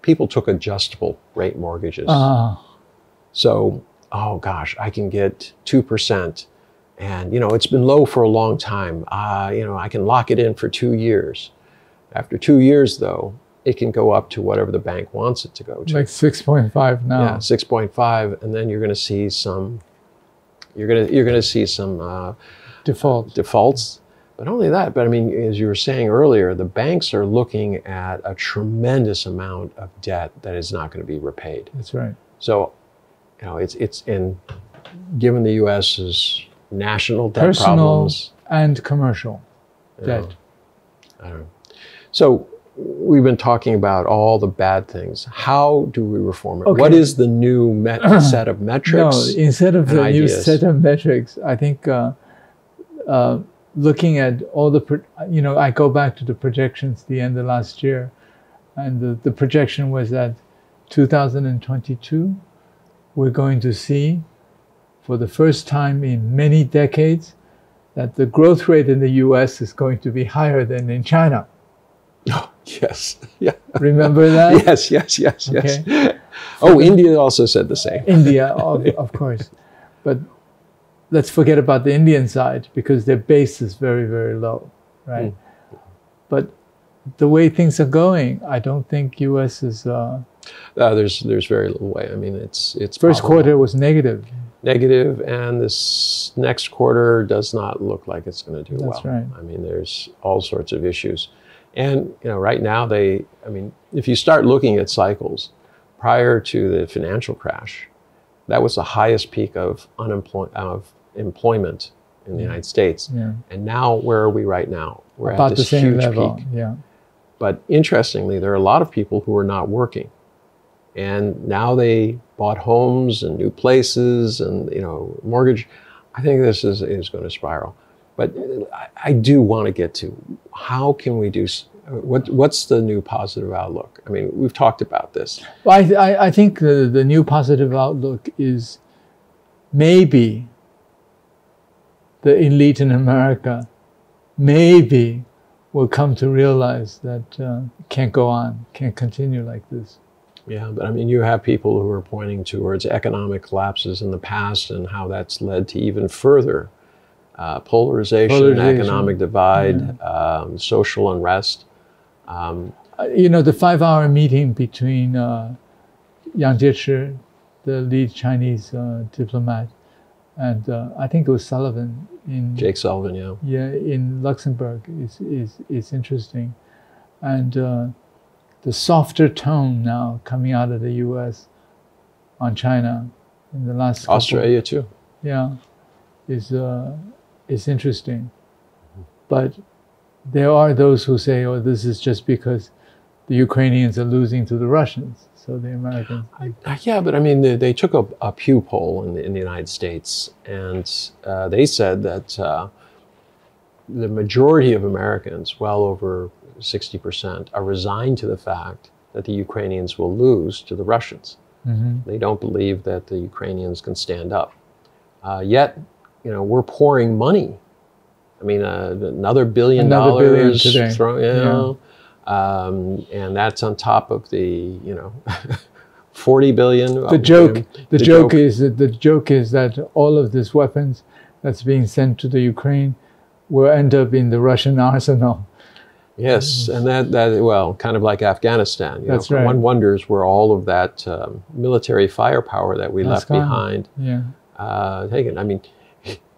people took adjustable rate mortgages. So, oh gosh, I can get 2%, and it's been low for a long time. I can lock it in for 2 years. After 2 years, though, it can go up to whatever the bank wants it to go to. Like 6.5 now. Yeah, 6.5, and then you're going to see some. You're going to see some defaults. But not only that, but I mean, as you were saying earlier, the banks are looking at a tremendous amount of debt that is not going to be repaid. That's right. So, it's in given the U.S.'s national debt personal problems and commercial debt. I don't know. So we've been talking about all the bad things. How do we reform it? Okay. What is the new set of metrics? No, instead of the new set of metrics, I think looking at all the, I go back to the projections the end of last year, and the projection was that 2022, we're going to see, for the first time in many decades, that the growth rate in the US is going to be higher than in China. Oh, yes. Yeah. Remember that? Yes. Okay. Oh, India also said the same. India, of course. But let's forget about the Indian side, because their base is very, very low, right? But the way things are going, I don't think US is... there's very little way. I mean, it's first quarter was negative. Negative, and this next quarter does not look like it's going to do well. That's right. I mean, there's all sorts of issues. And, right now if you start looking at cycles, prior to the financial crash, that was the highest peak of employment in the United States. Yeah. And now, where are we right now? We're about at this the same huge level. peak. Yeah. But interestingly, there are a lot of people who are not working. And now they bought homes and new places and, mortgage. I think this is going to spiral. But I do want to get to how can we do, what's the new positive outlook? I mean, we've talked about this. Well, I think the new positive outlook is maybe the elite in America maybe will come to realize that can't go on, can't continue like this. Yeah, but I mean, you have people who are pointing towards economic collapses in the past and how that's led to even further polarization, economic divide, social unrest. The 5-hour meeting between Yang Jiechi, the lead Chinese diplomat, and I think it was Sullivan Jake Sullivan, yeah. Yeah, in Luxembourg is interesting, and the softer tone now coming out of the U.S. on China in the last Australia too. Yeah, is interesting, but there are those who say, "Oh, this is just because the Ukrainians are losing to the Russians, so the Americans." Yeah, but I mean, they took a Pew poll in the United States, and they said that the majority of Americans, well over 60%, are resigned to the fact that the Ukrainians will lose to the Russians. Mm-hmm. They don't believe that the Ukrainians can stand up. Yet, we're pouring money. I mean, another $1 billion today. And that's on top of the, 40 billion. The joke is that all of these weapons that's being sent to the Ukraine will end up in the Russian arsenal. Yes, and that kind of like Afghanistan. That's right. One wonders where all of that military firepower that we left behind taken. I mean,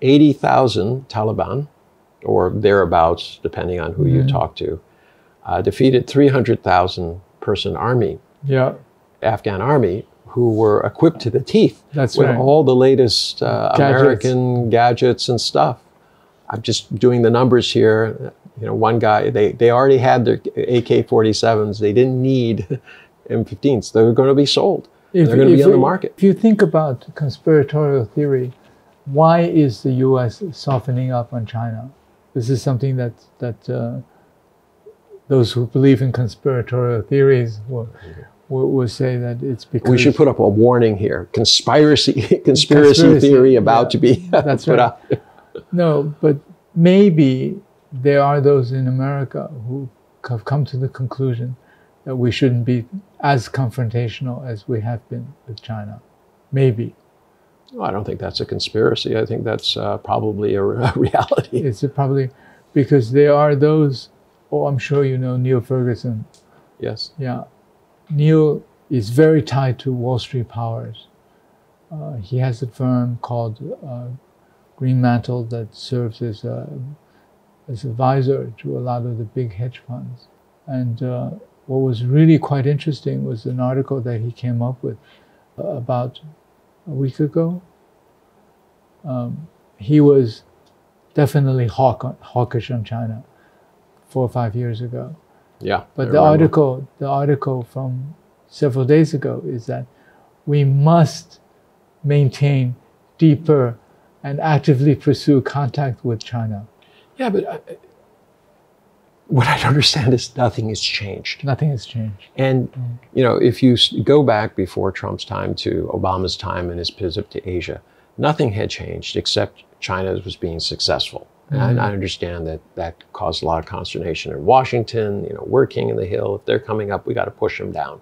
80,000 Taliban, or thereabouts, depending on who you talk to, defeated 300,000 person army, Afghan army, who were equipped to the teeth with all the latest American gadgets and stuff. I'm just doing the numbers here. One guy, they already had their AK-47s. They didn't need M15s. They were going to be sold. They're going to be on the market. If you think about conspiratorial theory, why is the U.S. softening up on China? This is something that those who believe in conspiratorial theories will say that it's because... We should put up a warning here. Conspiracy theory about to be put up. No, but maybe there are those in America who have come to the conclusion that we shouldn't be as confrontational as we have been with China. Maybe. Well, I don't think that's a conspiracy. I think that's probably a reality. It's probably because there are those. Oh, I'm sure you know Neil Ferguson. Yes. Yeah. Neil is very tied to Wall Street powers. He has a firm called Green Mantle that serves as advisor to a lot of the big hedge funds. And what was really quite interesting was an article that he came up with about a week ago. He was definitely hawkish on China 4 or 5 years ago. Yeah. But the article from several days ago is that we must maintain deeper and actively pursue contact with China. Yeah, but what I don't understand is nothing has changed. Nothing has changed. And, if you go back before Trump's time to Obama's time and his visit to Asia, nothing had changed except China was being successful. And I understand that caused a lot of consternation in Washington. We're king of the hill. If they're coming up, we got to push them down.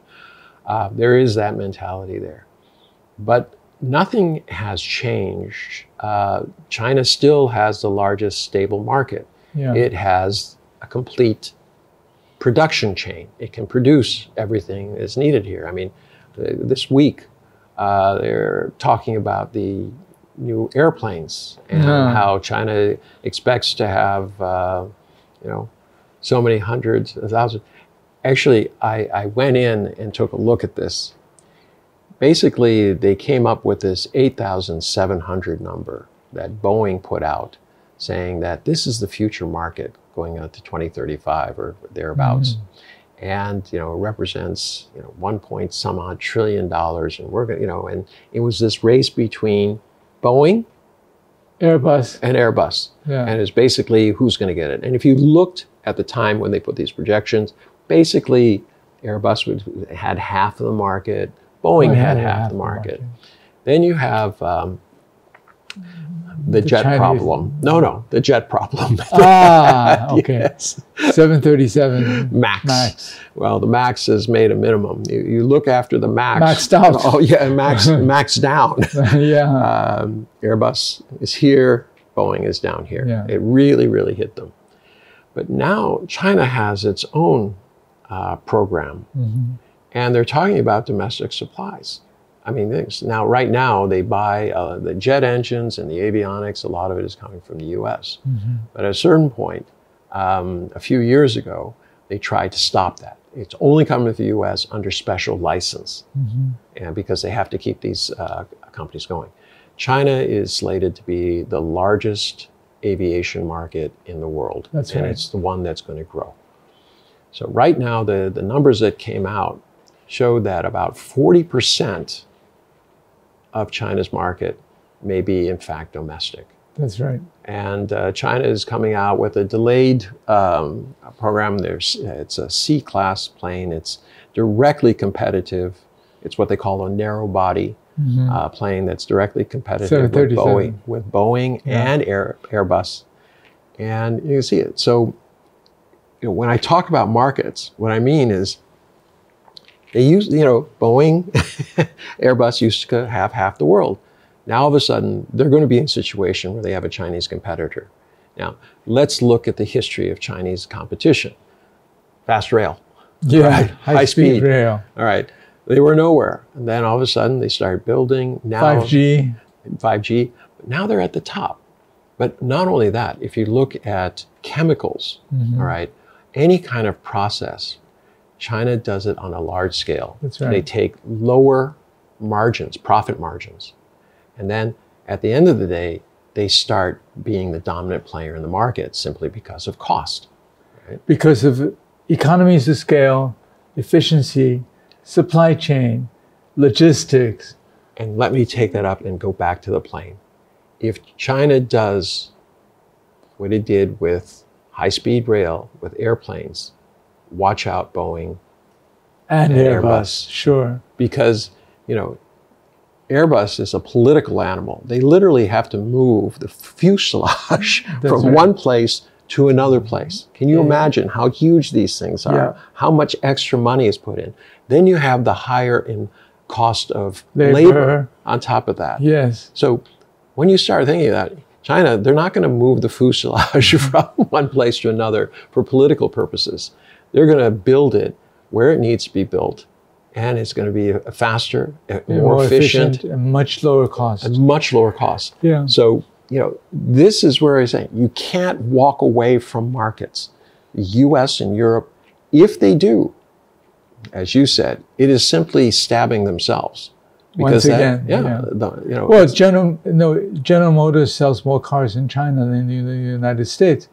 There is that mentality there. But nothing has changed. China still has the largest stable market. Yeah. It has a complete production chain. It can produce everything that's needed here. I mean, this week, they're talking about the new airplanes and how China expects to have, so many hundreds of thousands. Actually, I went in and took a look at this. Basically, they came up with this 8,700 number that Boeing put out, saying that this is the future market going out to 2035 or thereabouts. And, it represents, 1 point some odd trillion dollars. And we're going to, and it was this race between Boeing, Airbus. Yeah. And it's basically who's going to get it. And if you looked at the time when they put these projections, basically Airbus had half of the market, Boeing had half the market. Then you have the jet Chinese problem. No, the jet problem. Okay. Yes. 737 Max. Well, the Max has made a minimum. You look after the Max. Maxed out. Oh yeah, Max down. Yeah. Airbus is here. Boeing is down here. Yeah. It really, really hit them. But now China has its own program, and they're talking about domestic supplies. I mean, right now they buy the jet engines and the avionics. A lot of it is coming from the U.S. But at a certain point, a few years ago, they tried to stop that. It's only coming to the U.S. under special license, and because they have to keep these companies going. China is slated to be the largest aviation market in the world. That's right. And it's the one that's going to grow. So right now, the numbers that came out showed that about 40% of China's market may be, in fact, domestic. That's right. And China is coming out with a delayed program. It's a C-class plane. It's directly competitive. It's what they call a narrow body plane that's directly competitive with Boeing and Airbus. And you can see it. So when I talk about markets, what I mean is they used, Boeing, Airbus used to have half the world. Now, all of a sudden, they're going to be in a situation where they have a Chinese competitor. Now, let's look at the history of Chinese competition. Fast rail. Yeah, right? high speed rail. All right. They were nowhere. And then all of a sudden, they started building. Now, 5G. 5G. But now they're at the top. But not only that, if you look at chemicals, all right, any kind of process, China does it on a large scale. That's right. They take lower margins, profit margins. And then at the end of the day, they start being the dominant player in the market simply because of cost. Right? Because of economies of scale, efficiency, supply chain, logistics. And let me take that up and go back to the plane. If China does what it did with high-speed rail, with airplanes, watch out, Boeing and Airbus. Sure. Because, Airbus is a political animal. They literally have to move the fuselage from one place to another place. Can you imagine how huge these things are? How much extra money is put in? Then you have the higher in cost of labor on top of that. Yes. So when you start thinking of that, China, they're not going to move the fuselage from one place to another for political purposes. They're going to build it where it needs to be built. And it's going to be faster, more efficient, and much lower cost. And much lower cost. Yeah. So, this is where I say you can't walk away from markets. The US and Europe, if they do, as you said, it is simply stabbing themselves. Because well, General Motors sells more cars in China than in the United States.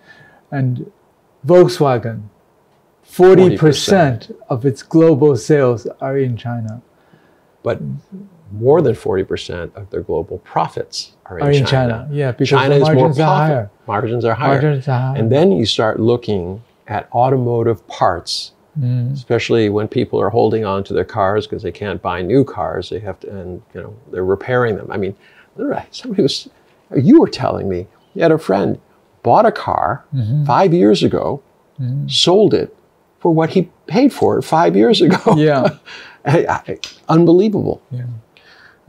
And Volkswagen, 40% of its global sales are in China. But more than 40% of their global profits are in China. Yeah, because China the margins is more are higher. Margins are higher. And then you start looking at automotive parts, especially when people are holding on to their cars because they can't buy new cars. They have to, and they're repairing them. I mean, you were telling me you had a friend bought a car 5 years ago, sold it for what he paid for it 5 years ago. Yeah. Unbelievable. Yeah.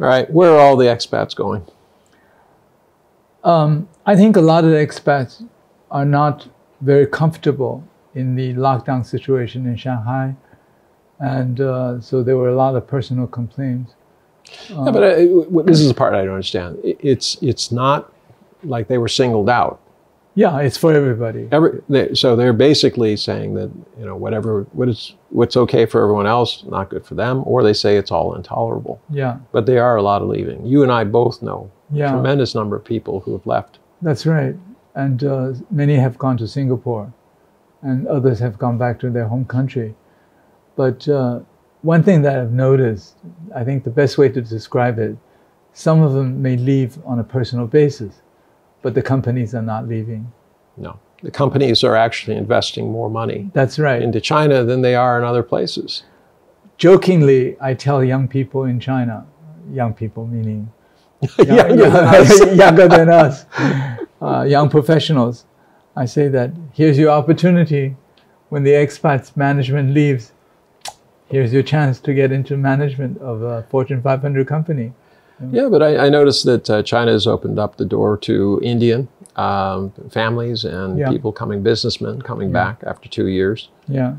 All right. Where are all the expats going? I think a lot of the expats are not very comfortable in the lockdown situation in Shanghai. And so there were a lot of personal complaints. Yeah, but this is the part I don't understand. It's not like they were singled out. Yeah, it's for everybody. So they're basically saying that what's okay for everyone else, not good for them, or they say it's all intolerable. Yeah. But there are a lot of leaving. You and I both know a tremendous number of people who have left. That's right. And many have gone to Singapore, and others have gone back to their home country. But one thing that I've noticed, I think the best way to describe it, some of them may leave on a personal basis, but the companies are not leaving. No, the companies are actually investing more money. That's right. Into China than they are in other places. Jokingly, I tell young people in China, young people meaning younger than us, young professionals, I say that here's your opportunity. When the expats management leaves, here's your chance to get into management of a Fortune 500 company. Yeah, but I noticed that China has opened up the door to Indian families and people businessmen coming back after 2 years. Yeah,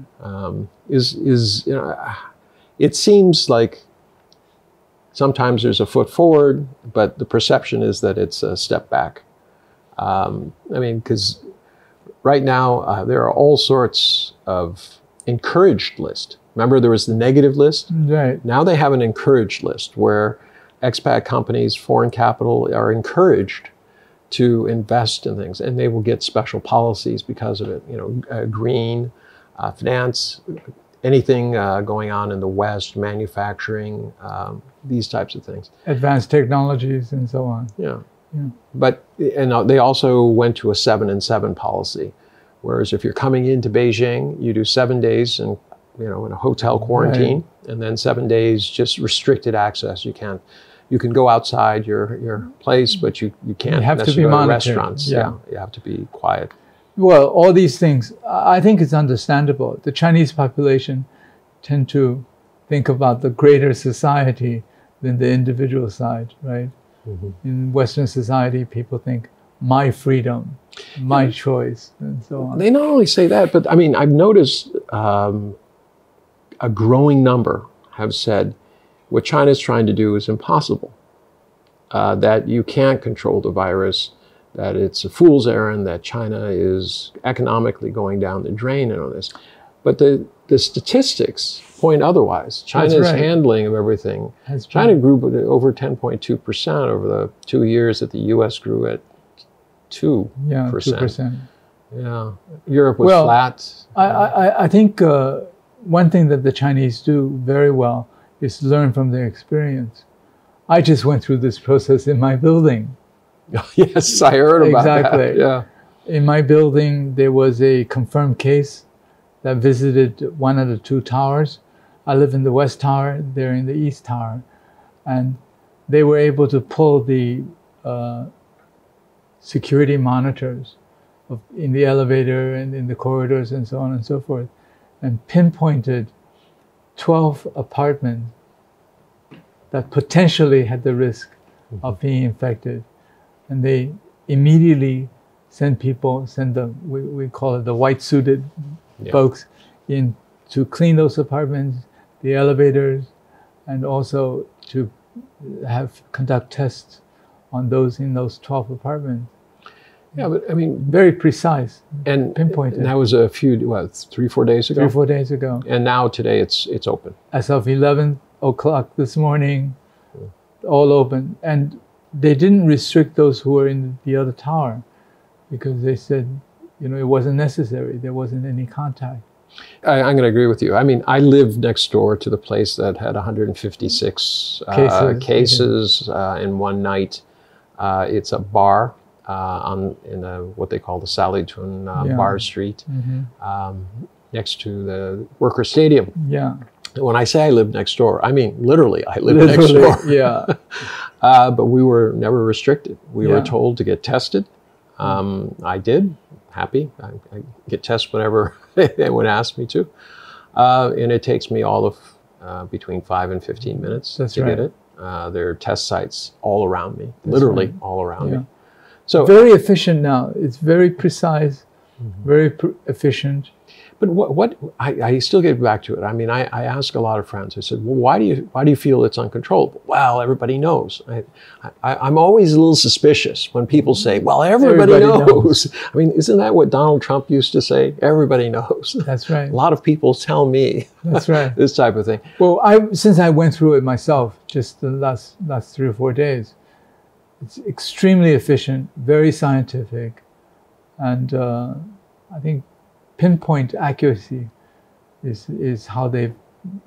it seems like sometimes there's a foot forward, but the perception is that it's a step back. Because right now there are all sorts of encouraged lists. Remember, there was the negative list? Right. Now they have an encouraged list where expat companies, foreign capital are encouraged to invest in things, and they will get special policies because of it. Green, finance, anything going on in the West, manufacturing, these types of things. Advanced technologies and so on. Yeah. But they also went to a 7-and-7 policy, whereas if you're coming into Beijing, you do 7 days in a hotel quarantine, and then 7 days just restricted access. You can go outside your place, but you can't necessarily go to restaurants. Yeah, you have to be quiet. Well, all these things, I think it's understandable. The Chinese population tend to think about the greater society than the individual side, right? Mm-hmm. In Western society, people think, my freedom, my choice, and so on. They not only say that, but I mean, I've noticed a growing number have said what China's trying to do is impossible, that you can't control the virus, that it's a fool's errand, that China is economically going down the drain and all this. But the statistics point otherwise. China's handling of everything. China grew over 10.2% over the 2 years that the U.S. grew at 2%. Yeah, 2%. Yeah, Europe was flat. I think one thing that the Chinese do very well is learn from their experience. I just went through this process in my building. Yes, I heard about that. Exactly. Yeah. In my building, there was a confirmed case that visited one of the 2 towers. I live in the West Tower, they're in the East Tower. And they were able to pull the security monitors in the elevator and in the corridors and so on and so forth, and pinpointed 12 apartments that potentially had the risk of being infected. And they immediately send them, we call it the white-suited folks, in to clean those apartments, the elevators, and also to conduct tests on those in those 12 apartments. Yeah, but I mean, very precise and pinpointed. And that was a few, 3-4 days ago? 3-4 days ago. And now today it's open. As of 11 o'clock this morning, all open. And they didn't restrict those who were in the other tower because they said, it wasn't necessary. There wasn't any contact. I'm going to agree with you. I mean, I lived next door to the place that had 156 cases in one night. It's a bar in what they call the Salytun Bar Street, next to the Workers' Stadium. Yeah. When I say I live next door, I mean literally, I live next door. Yeah. But we were never restricted. We were told to get tested. I did. Happy. I get tested whenever anyone asks me to. And it takes me all of between 5 and 15 minutes to get it. There are test sites all around me, literally all around me. So very efficient now. It's very precise, very efficient. But what I still get back to it. I mean, I ask a lot of friends. I said, well, why do you feel it's uncontrollable? Well, everybody knows. I'm always a little suspicious when people say, well, everybody knows. I mean, isn't that what Donald Trump used to say? Everybody knows. That's right. A lot of people tell me that's right. this type of thing. Well, since I went through it myself just the last 3 or 4 days, it's extremely efficient, very scientific, and I think pinpoint accuracy is how they've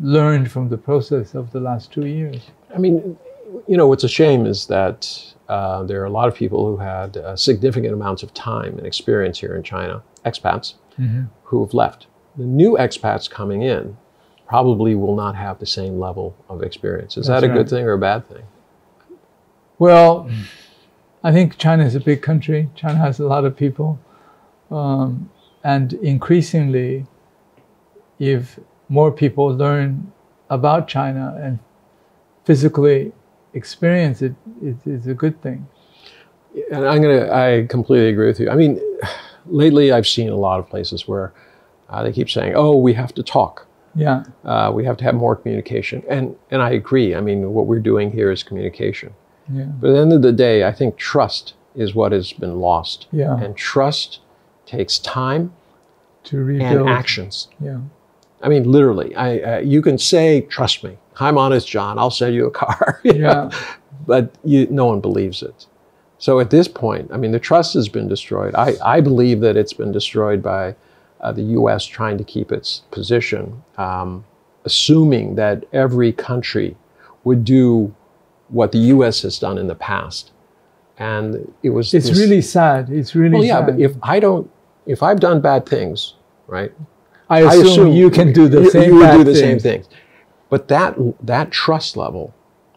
learned from the process of the last 2 years. I mean, what's a shame is that there are a lot of people who had significant amounts of time and experience here in China, expats, who have left. The new expats coming in probably will not have the same level of experience. Is that a good thing or a bad thing? Well, I think China is a big country. China has a lot of people. And increasingly, if more people learn about China and physically experience it, it's a good thing. And I completely agree with you. I mean, lately I've seen a lot of places where they keep saying, oh, we have to talk. Yeah. We have to have more communication. And I agree. I mean, what we're doing here is communication. Yeah. But at the end of the day, I think trust is what has been lost. Yeah. And trust takes time to rebuild. And actions. Yeah. I mean, literally, you can say, trust me, I'm honest, John, I'll sell you a car. Yeah. But no one believes it. So at this point, I mean, the trust has been destroyed. I believe that it's been destroyed by the U.S. trying to keep its position, assuming that every country would do what the U.S. has done in the past. And it's really sad. It's really sad. But if I've done bad things, right? I assume you can do the same. You would do the same things. But that trust level,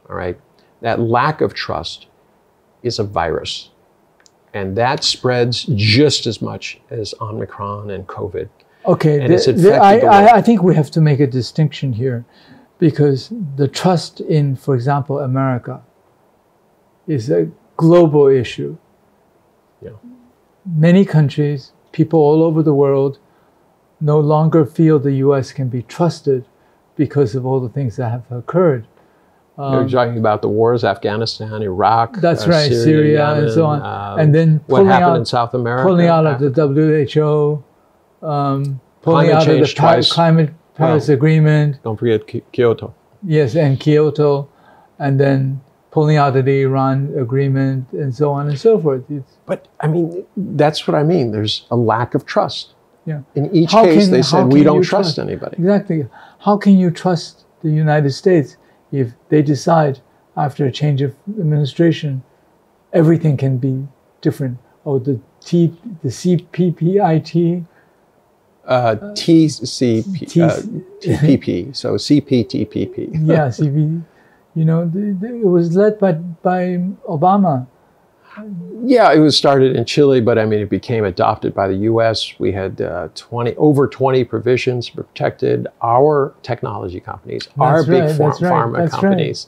all right, that lack of trust is a virus. And that spreads just as much as Omicron and COVID. Okay, and it's infected I think we have to make a distinction here, because the trust in, for example, America is a global issue. Yeah. Many countries, people all over the world, no longer feel the U.S. can be trusted because of all the things that have occurred. You're talking about the wars, Afghanistan, Iraq, that's right, Syria, Yemen, and so on. And then what happened in South America, pulling out of the WHO, pulling out of the climate Paris Agreement. Don't forget Kyoto. Yes, and Kyoto, and then pulling out of the Iran agreement, and so on and so forth. But I mean, that's what I mean. There's a lack of trust. Yeah. In each case, they said we don't trust anybody. Exactly. How can you trust the United States if they decide after a change of administration, everything can be different? Oh, the CPPIT. TPP, so CPTPP. Yeah, CP. You know, it was led by Obama. Yeah, it was started in Chile, but I mean, it became adopted by the U.S. We had over 20 provisions protected our technology companies, our big pharma companies,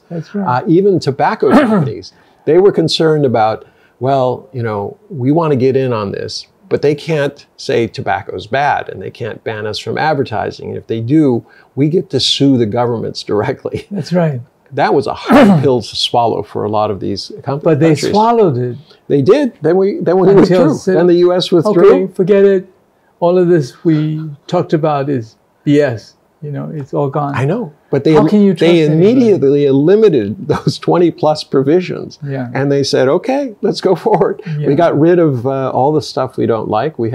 even tobacco companies. They were concerned about, well, you know, we want to get in on this, but they can't say tobacco's bad, and they can't ban us from advertising. And if they do, we get to sue the governments directly. That's right. That was a hard pill to swallow for a lot of these countries. But they swallowed it. They did. Then we withdrew. Then the U.S. withdrew. Okay, forget it. All of this we talked about is BS. You know, it's all gone. I know. But they immediately eliminated those 20 plus provisions. Yeah. And they said, okay, let's go forward. Yeah. We got rid of all the stuff we don't like. We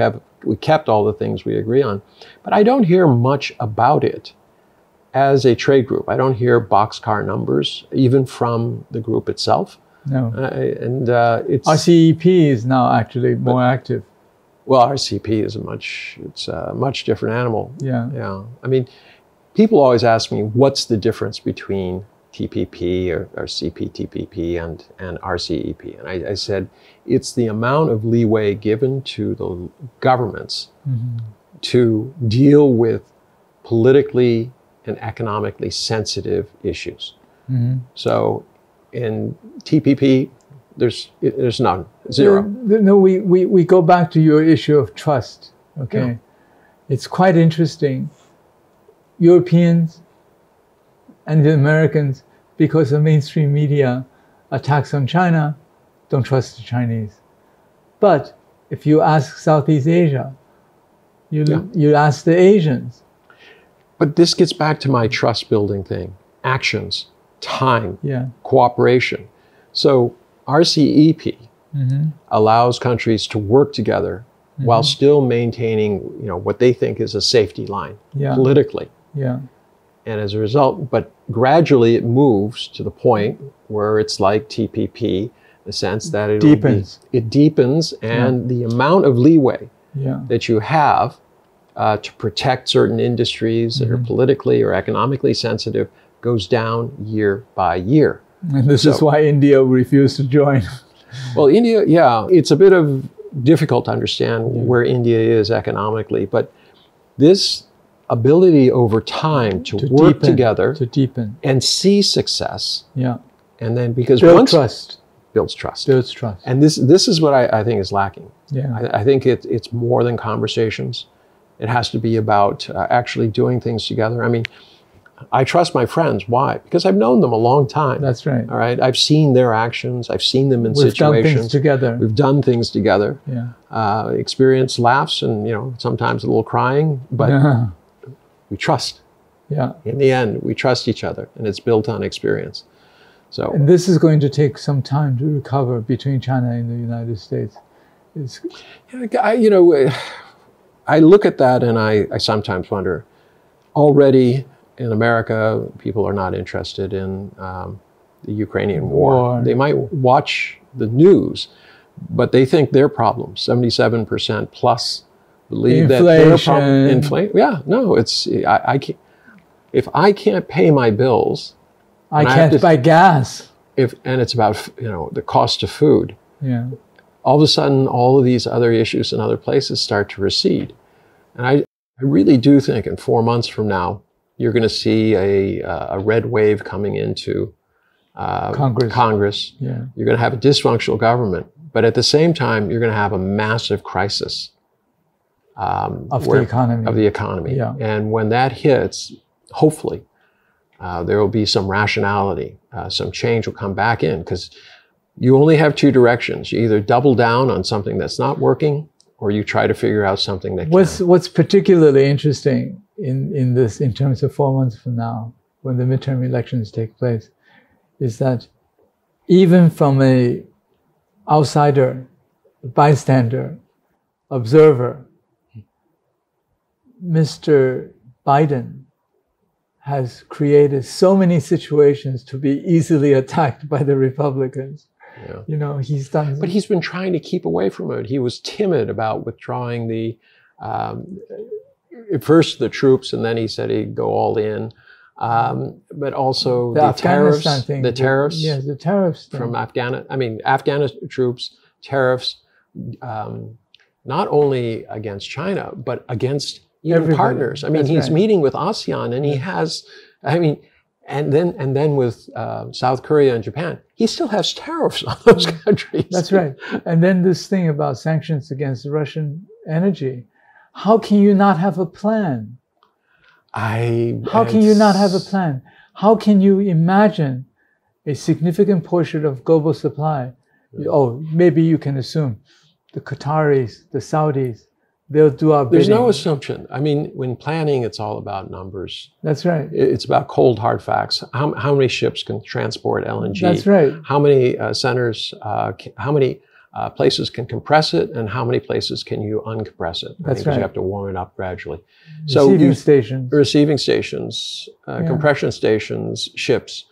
kept all the things we agree on. But I don't hear much about it as a trade group. I don't hear boxcar numbers, even from the group itself. No. It's RCEP is now actually more active. Well, RCEP is it's a much different animal. Yeah. Yeah. I mean, people always ask me, what's the difference between TPP or CPTPP and RCEP? And I said, it's the amount of leeway given to the governments to deal with politically and economically sensitive issues. So in TPP, there's none, zero. No, we go back to your issue of trust, okay? Yeah. It's quite interesting. Europeans and the Americans, because of mainstream media attacks on China, don't trust the Chinese. But if you ask Southeast Asia, you ask the Asians. But this gets back to my trust building thing. Actions, time, cooperation. So RCEP allows countries to work together while still maintaining, you know, what they think is a safety line politically. Yeah. And as a result, but gradually it moves to the point where it's like TPP, in the sense that it deepens, and the amount of leeway that you have to protect certain industries that are politically or economically sensitive goes down year by year. And this is why India refused to join. Well, India, it's a bit of difficult to understand where India is economically, but this ability over time to work together, to deepen, and see success, and then because builds trust, and this is what I think is lacking. I think it's more than conversations. It has to be about actually doing things together. I mean, I trust my friends. Why? Because I've known them a long time. That's right. All right. I've seen their actions. I've seen them in situations. We've done things together. We've done things together. Yeah. Experienced laughs and, you know, sometimes a little crying, but we trust. Yeah. In the end, we trust each other, and it's built on experience. So. And this is going to take some time to recover between China and the United States. I look at that and I sometimes wonder, already in America, people are not interested in the Ukrainian war. They might watch the news, but they think their problem, 77% plus, believe that their problem, inflation. Yeah, no, I can't, if I can't pay my bills, I can't buy gas. And it's about, you know, the cost of food. Yeah. all of a sudden, all of these other issues in other places start to recede. And I really do think in 4 months from now, you're going to see a red wave coming into Congress. Yeah. You're going to have a dysfunctional government, but at the same time, you're going to have a massive crisis of the economy. Yeah. And when that hits, hopefully, there will be some rationality, some change will come back in, because you only have two directions. You either double down on something that's not working, or you try to figure out something that can. What's particularly interesting in this, in terms of 4 months from now, when the midterm elections take place, is that even from a outsider, bystander, observer, Mr. Biden has created so many situations to be easily attacked by the Republicans. Yeah. You know, he's done. But he's been trying to keep away from it. He was timid about withdrawing the, first the troops, and then he said he'd go all in. But also the tariffs, thing, the tariffs. Yes, the tariffs from Afghan troops, tariffs, not only against China, but against even partners. I mean, he's meeting with ASEAN, and he has, and then with South Korea and Japan, he still has tariffs on those countries. That's right. And then this thing about sanctions against Russian energy. How can you not have a plan? How can you not have a plan? How can you imagine a significant portion of global supply? Oh, maybe you can assume the Qataris, the Saudis, they'll do our bidding. There's no assumption. I mean, when planning, it's all about numbers. That's right. It's about cold, hard facts. How many ships can transport LNG? That's right. How many how many places can compress it, and how many places can you uncompress it? That's right. You have to warm it up gradually. Receiving stations, compression stations, ships.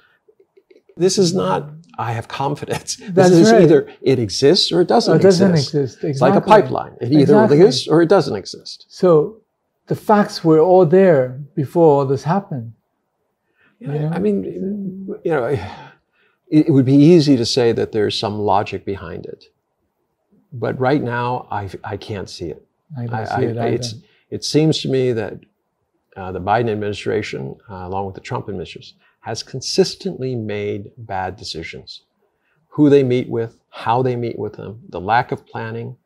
This is not, I have confidence. This is either it exists or it doesn't exist. It doesn't exist. Exactly. It's like a pipeline. It either exists or it doesn't exist. So the facts were all there before all this happened. Yeah, I mean, it would be easy to say that there's some logic behind it. But right now, I can't see it. I don't see it either. It seems to me that the Biden administration, along with the Trump administration, has consistently made bad decisions. Who they meet with, how they meet with them, the lack of planning.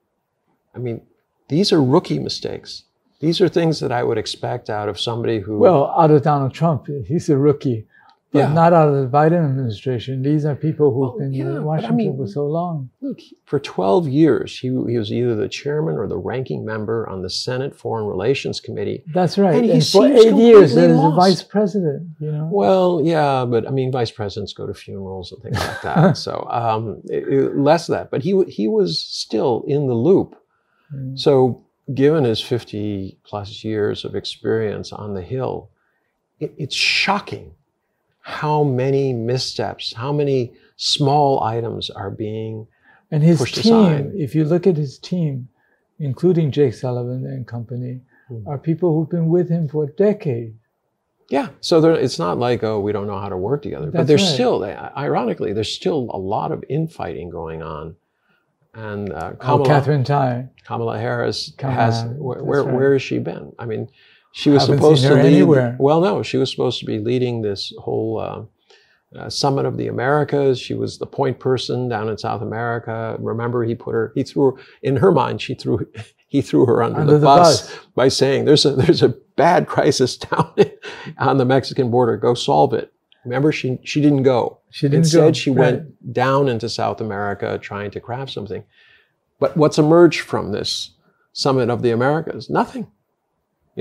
I mean, these are rookie mistakes. These are things that I would expect out of somebody who... Well, out of Donald Trump, he's a rookie. But not out of the Biden administration. These are people who've been in Washington for so long. Look, for 12 years, he was either the chairman or the ranking member on the Senate Foreign Relations Committee. That's right. And for 8 years, he was the vice president. You know. Well, yeah, but I mean, vice presidents go to funerals and things like that. So less of that. But he was still in the loop. So given his 50 plus years of experience on the Hill, it's shocking how many missteps, how many small items are being and his pushed team, aside. If you look at his team, including Jake Sullivan and company, are people who've been with him for a decade. Yeah, so it's not like, oh, we don't know how to work together. But there's still, ironically, there's still a lot of infighting going on. And Kamala Harris where has she been? I mean, she was supposed to lead. Anywhere. Well, no, she was supposed to be leading this whole Summit of the Americas. She was the point person down in South America. Remember, he threw her under the bus by saying, "There's a bad crisis down on the Mexican border. Go solve it." Remember, she didn't go. Instead, she went down into South America trying to craft something. But what's emerged from this Summit of the Americas? Nothing.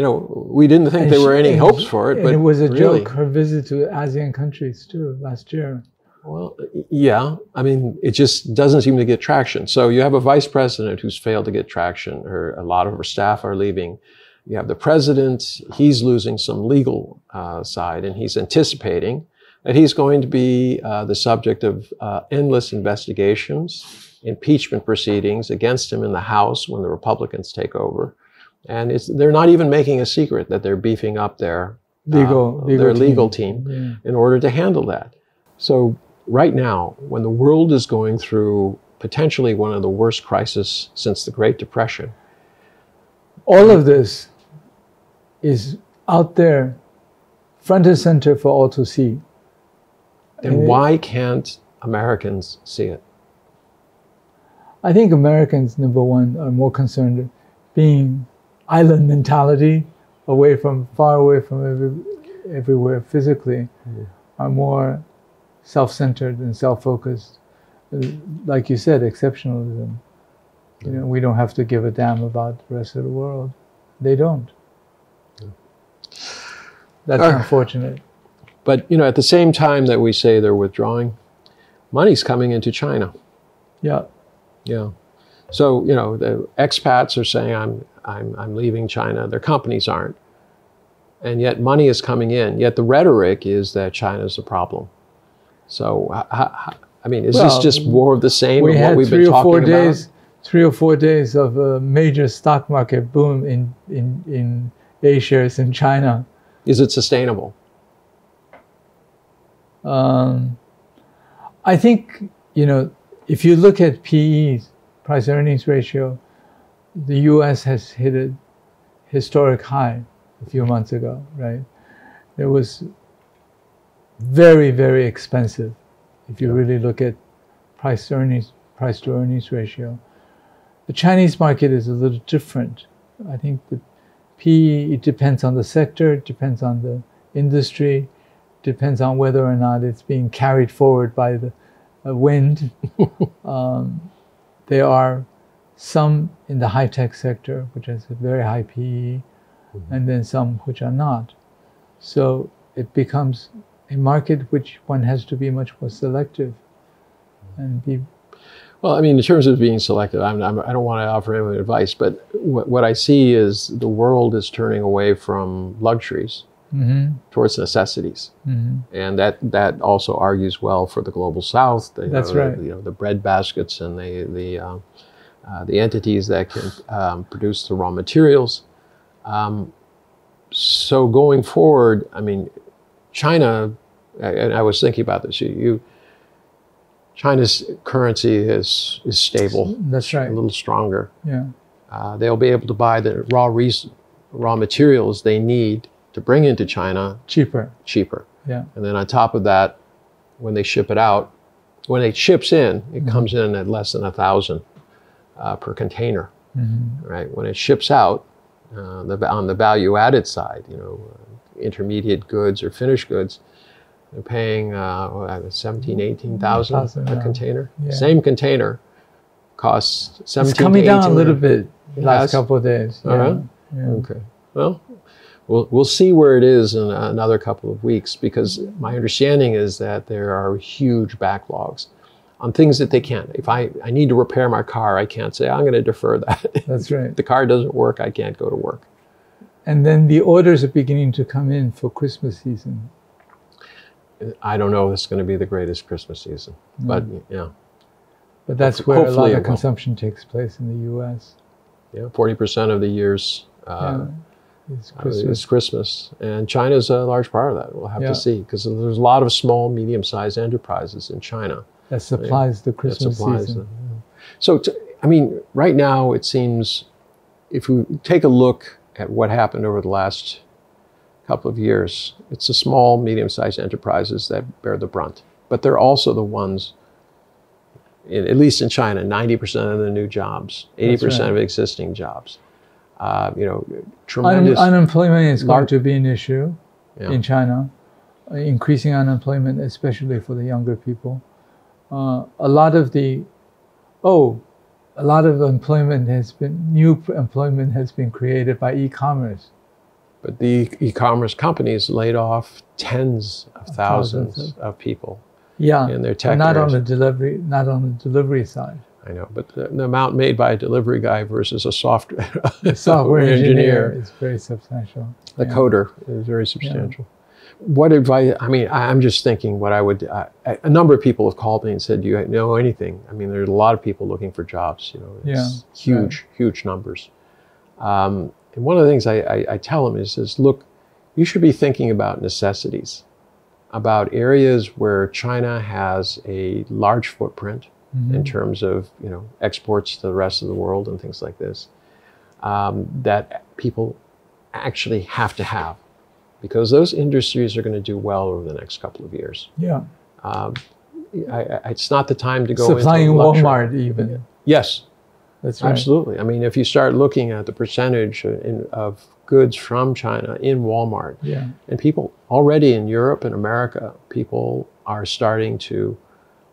We didn't think there were any hopes for it. But it was a joke, her visit to ASEAN countries too, last year. Well, yeah. I mean, it just doesn't seem to get traction. So you have a vice president who's failed to get traction. A lot of her staff are leaving. You have the president. He's losing some legal side, and he's anticipating that he's going to be the subject of endless investigations, impeachment proceedings against him in the House when the Republicans take over. And they're not even making a secret that they're beefing up their legal team in order to handle that. So right now, when the world is going through potentially one of the worst crises since the Great Depression. All of this is out there, front and center for all to see. And why can't Americans see it? I think Americans, number one, are more concerned being island mentality, far away from everywhere physically, are more self-centered and self-focused. Like you said, exceptionalism. You know, we don't have to give a damn about the rest of the world. They don't. That's unfortunate. But, you know, at the same time that we say they're withdrawing, money's coming into China. Yeah. Yeah. So, you know, the expats are saying, I'm leaving China. Their companies aren't. And yet money is coming in. Yet the rhetoric is that China's the problem. So, I mean, is this just more of the same of what we've been talking about? 3 or 4 days of a major stock market boom in A shares in China. Is it sustainable? I think, you know, if you look at PEs, price earnings ratio, the US has hit a historic high a few months ago, right? It was very, very expensive if you really look at price to earnings ratio. The Chinese market is a little different. I think with PE, it depends on the sector, it depends on the industry, depends on whether or not it's being carried forward by the wind. There are some in the high-tech sector, which has a very high PE, and then some which are not. So it becomes a market which one has to be much more selective and be. Well, I mean, in terms of being selective, I don't want to offer anyone advice, but what I see is the world is turning away from luxuries towards necessities, and that also argues well for the global South. That's right. You know, the bread baskets and the entities that can produce the raw materials. So going forward, I mean, China, and I was thinking about this. China's currency is stable. That's right. A little stronger. Yeah. They'll be able to buy the raw materials they need to bring into China cheaper. Yeah. And then on top of that, when they ship it out, when it ships in, it comes in at less than 1,000 per container. Right. When it ships out, on the value-added side, you know, intermediate goods or finished goods, they're paying 17,000, 18,000 a container. Yeah. Same container costs 17,000 to 18,000. It's coming down a little bit the last couple of days. Yeah. All right. Yeah. Okay. Well, we'll see where it is in another couple of weeks, because my understanding is that there are huge backlogs on things that they can't. If I need to repair my car, I can't say, I'm going to defer that. That's right. If the car doesn't work, I can't go to work. And then the orders are beginning to come in for Christmas season. I don't know if it's going to be the greatest Christmas season, but yeah. But that's where a lot of consumption takes place in the U.S. Yeah, 40% of the year's is Christmas. And China's a large part of that. We'll have to see, because there's a lot of small, medium-sized enterprises in China. That supplies the Christmas season. So, I mean, right now it seems, if we take a look at what happened over the last couple of years, it's the small, medium-sized enterprises that bear the brunt. But they're also the ones, at least in China, 90% of the new jobs, 80% of existing jobs. You know, tremendous unemployment is going to be an issue in China. Increasing unemployment, especially for the younger people. A lot of employment new employment has been created by e-commerce. But the e-commerce companies laid off tens of thousands of people. Yeah, in their tech not areas. on the delivery side. I know, but the amount made by a delivery guy versus a software engineer is very substantial. The coder is very substantial. What advice? I mean, I'm just thinking what I would. A number of people have called me and said, "Do you know anything?" I mean, there's a lot of people looking for jobs. You know, it's huge numbers. And one of the things I tell them is, look, you should be thinking about necessities, about areas where China has a large footprint, in terms of exports to the rest of the world and things like this, that people actually have to have, because those industries are going to do well over the next couple of years. Yeah. It's not the time to go supplying into luxury. Walmart even. Yes, that's right. Absolutely. I mean, if you start looking at the percentage of goods from China in Walmart, and people already in Europe and America, people are starting to,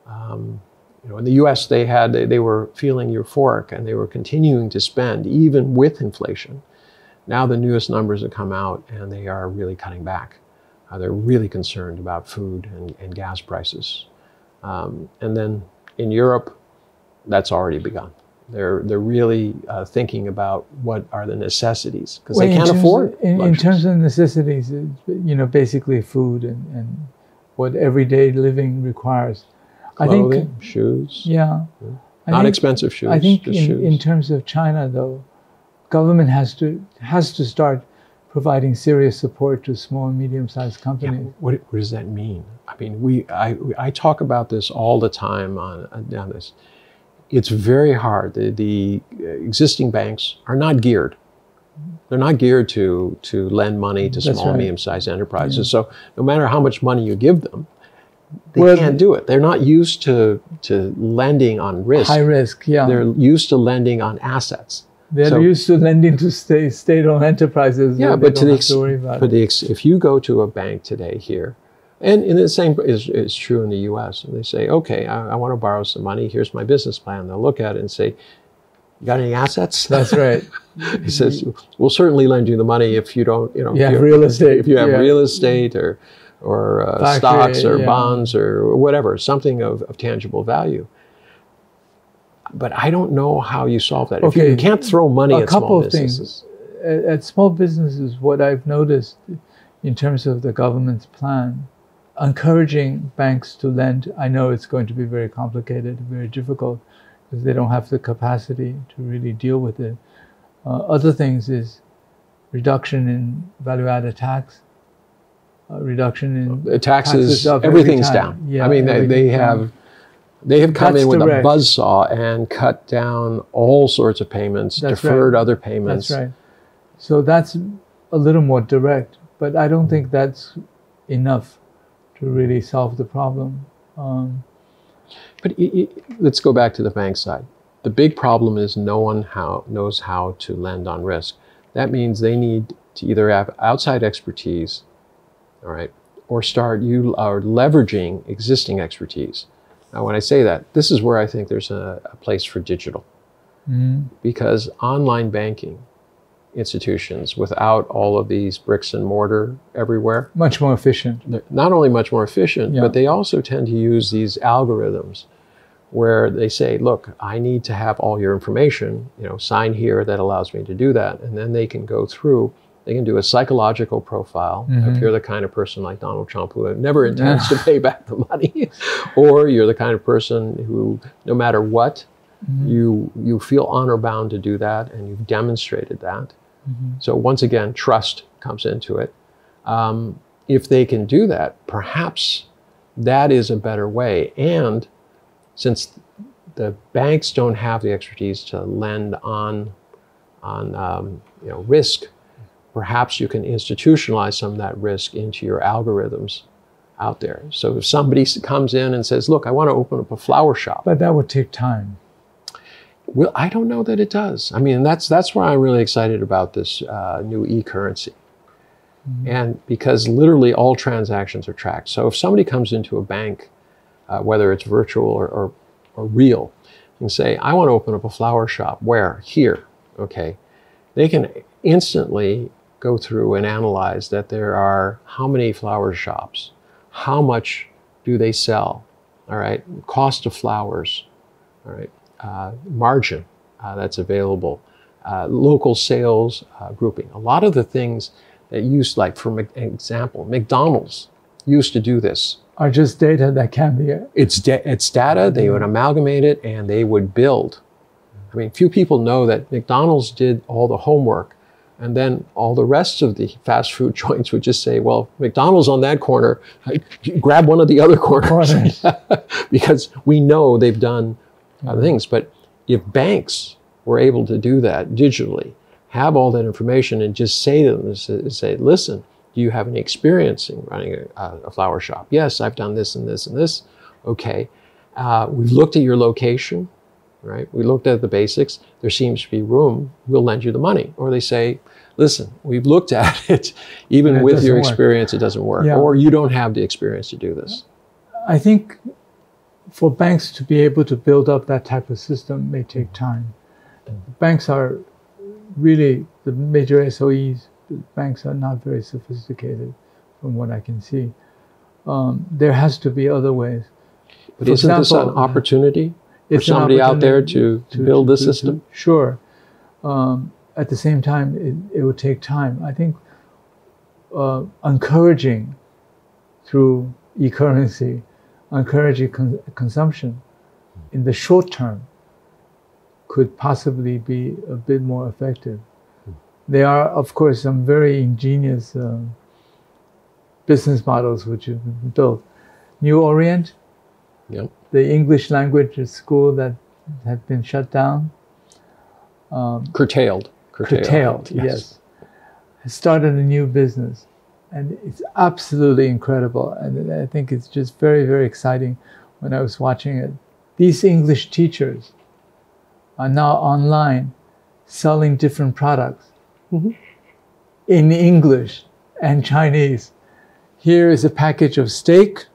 in the U.S. they were feeling euphoric and they were continuing to spend even with inflation. Now the newest numbers have come out and they are really cutting back. They're really concerned about food and gas prices. And then in Europe, that's already begun. They're really thinking about what are the necessities, because they can't afford. In terms of necessities, basically food and what everyday living requires. Clothing, I think, shoes. Yeah. Not expensive shoes. I think just shoes. In terms of China, though, government has to start providing serious support to small and medium-sized companies. Yeah, what does that mean? I mean, I talk about this all the time on this. It's very hard. The existing banks are not geared. They're not geared to lend money to small and medium-sized enterprises. Yeah. So no matter how much money you give them, they can't do it. They're not used to lending on risk. High risk, yeah. They're used to lending on assets. They're used to lending to state-owned enterprises. Yeah, but if you go to a bank today here, and the same is true in the U.S., and they say, okay, I want to borrow some money. Here's my business plan. They'll look at it and say, you got any assets? That's right. He says, we'll certainly lend you the money if you don't, you have real estate. If you have real estate or stocks or bonds or whatever, something of tangible value. But I don't know how you solve that. Okay. You can't throw money at small businesses. At small businesses, what I've noticed in terms of the government's plan, encouraging banks to lend, I know it's going to be very complicated, very difficult, because they don't have the capacity to really deal with it. Other things is reduction in value-added tax, reduction in taxes everything's down. Yeah, I mean, they have come in with a buzzsaw and cut down all sorts of payments, deferred other payments. That's right. So that's a little more direct, but I don't think that's enough to really solve the problem. But let's go back to the bank side. The big problem is no one knows how to lend on risk. That means they need to either have outside expertise, all right, or start leveraging existing expertise. Now, when I say that, this is where I think there's a place for digital. Because online banking institutions, without all of these bricks and mortar everywhere, much more efficient. They're not only much more efficient, but they also tend to use these algorithms where they say, look, I need to have all your information, sign here, that allows me to do that. And then they can go through, they can do a psychological profile. If you're the kind of person like Donald Trump who never intends to pay back the money, or you're the kind of person who, no matter what, you feel honor bound to do that, and you've demonstrated that. So once again, trust comes into it. If they can do that, perhaps that is a better way. And since the banks don't have the expertise to lend on risk, perhaps you can institutionalize some of that risk into your algorithms out there. So if somebody comes in and says, look, I want to open up a flower shop. But that would take time. Well, I don't know that it does. I mean, that's why I'm really excited about this new e-currency. And because literally all transactions are tracked. So if somebody comes into a bank, whether it's virtual or real, and say, I want to open up a flower shop. Where? Here. Okay. They can instantly go through and analyze that there are how many flower shops, how much do they sell, all right, cost of flowers, all right, margin that's available, local sales grouping. A lot of the things that used, like for example, McDonald's used to do this. Are just data that can be... It's data, they would amalgamate it, and they would build. I mean, few people know that McDonald's did all the homework, and then all the rest of the fast food joints would just say, well, McDonald's on that corner, grab one of the other corners. Because we know they've done things. But if banks were able to do that digitally, have all that information, and just say to them, say, listen, do you have any experience in running a flower shop? Yes, I've done this and this and this. Okay, we've looked at your location, right? We looked at the basics. There seems to be room. We'll lend you the money. Or they say, listen, we've looked at it. Even with your experience, it doesn't work. Yeah. Or you don't have the experience to do this. I think for banks to be able to build up that type of system may take time. Banks are really, the major SOEs, banks are not very sophisticated from what I can see. There has to be other ways. But isn't this an opportunity for somebody out there to build this system? Sure. At the same time, it would take time. I think encouraging through e-currency, encouraging consumption in the short term could possibly be a bit more effective. There are, of course, some very ingenious business models which have been built. New Orient, yep. The English language school that had been shut down. Curtailed, yes. Has started a new business. And it's absolutely incredible. And I think it's just very, very exciting when I was watching it. These English teachers are now online selling different products in English and Chinese. Here is a package of steak.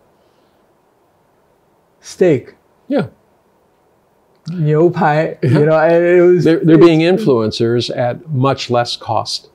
Yeah. 牛排, you know, and it was, they're being influencers at much less cost.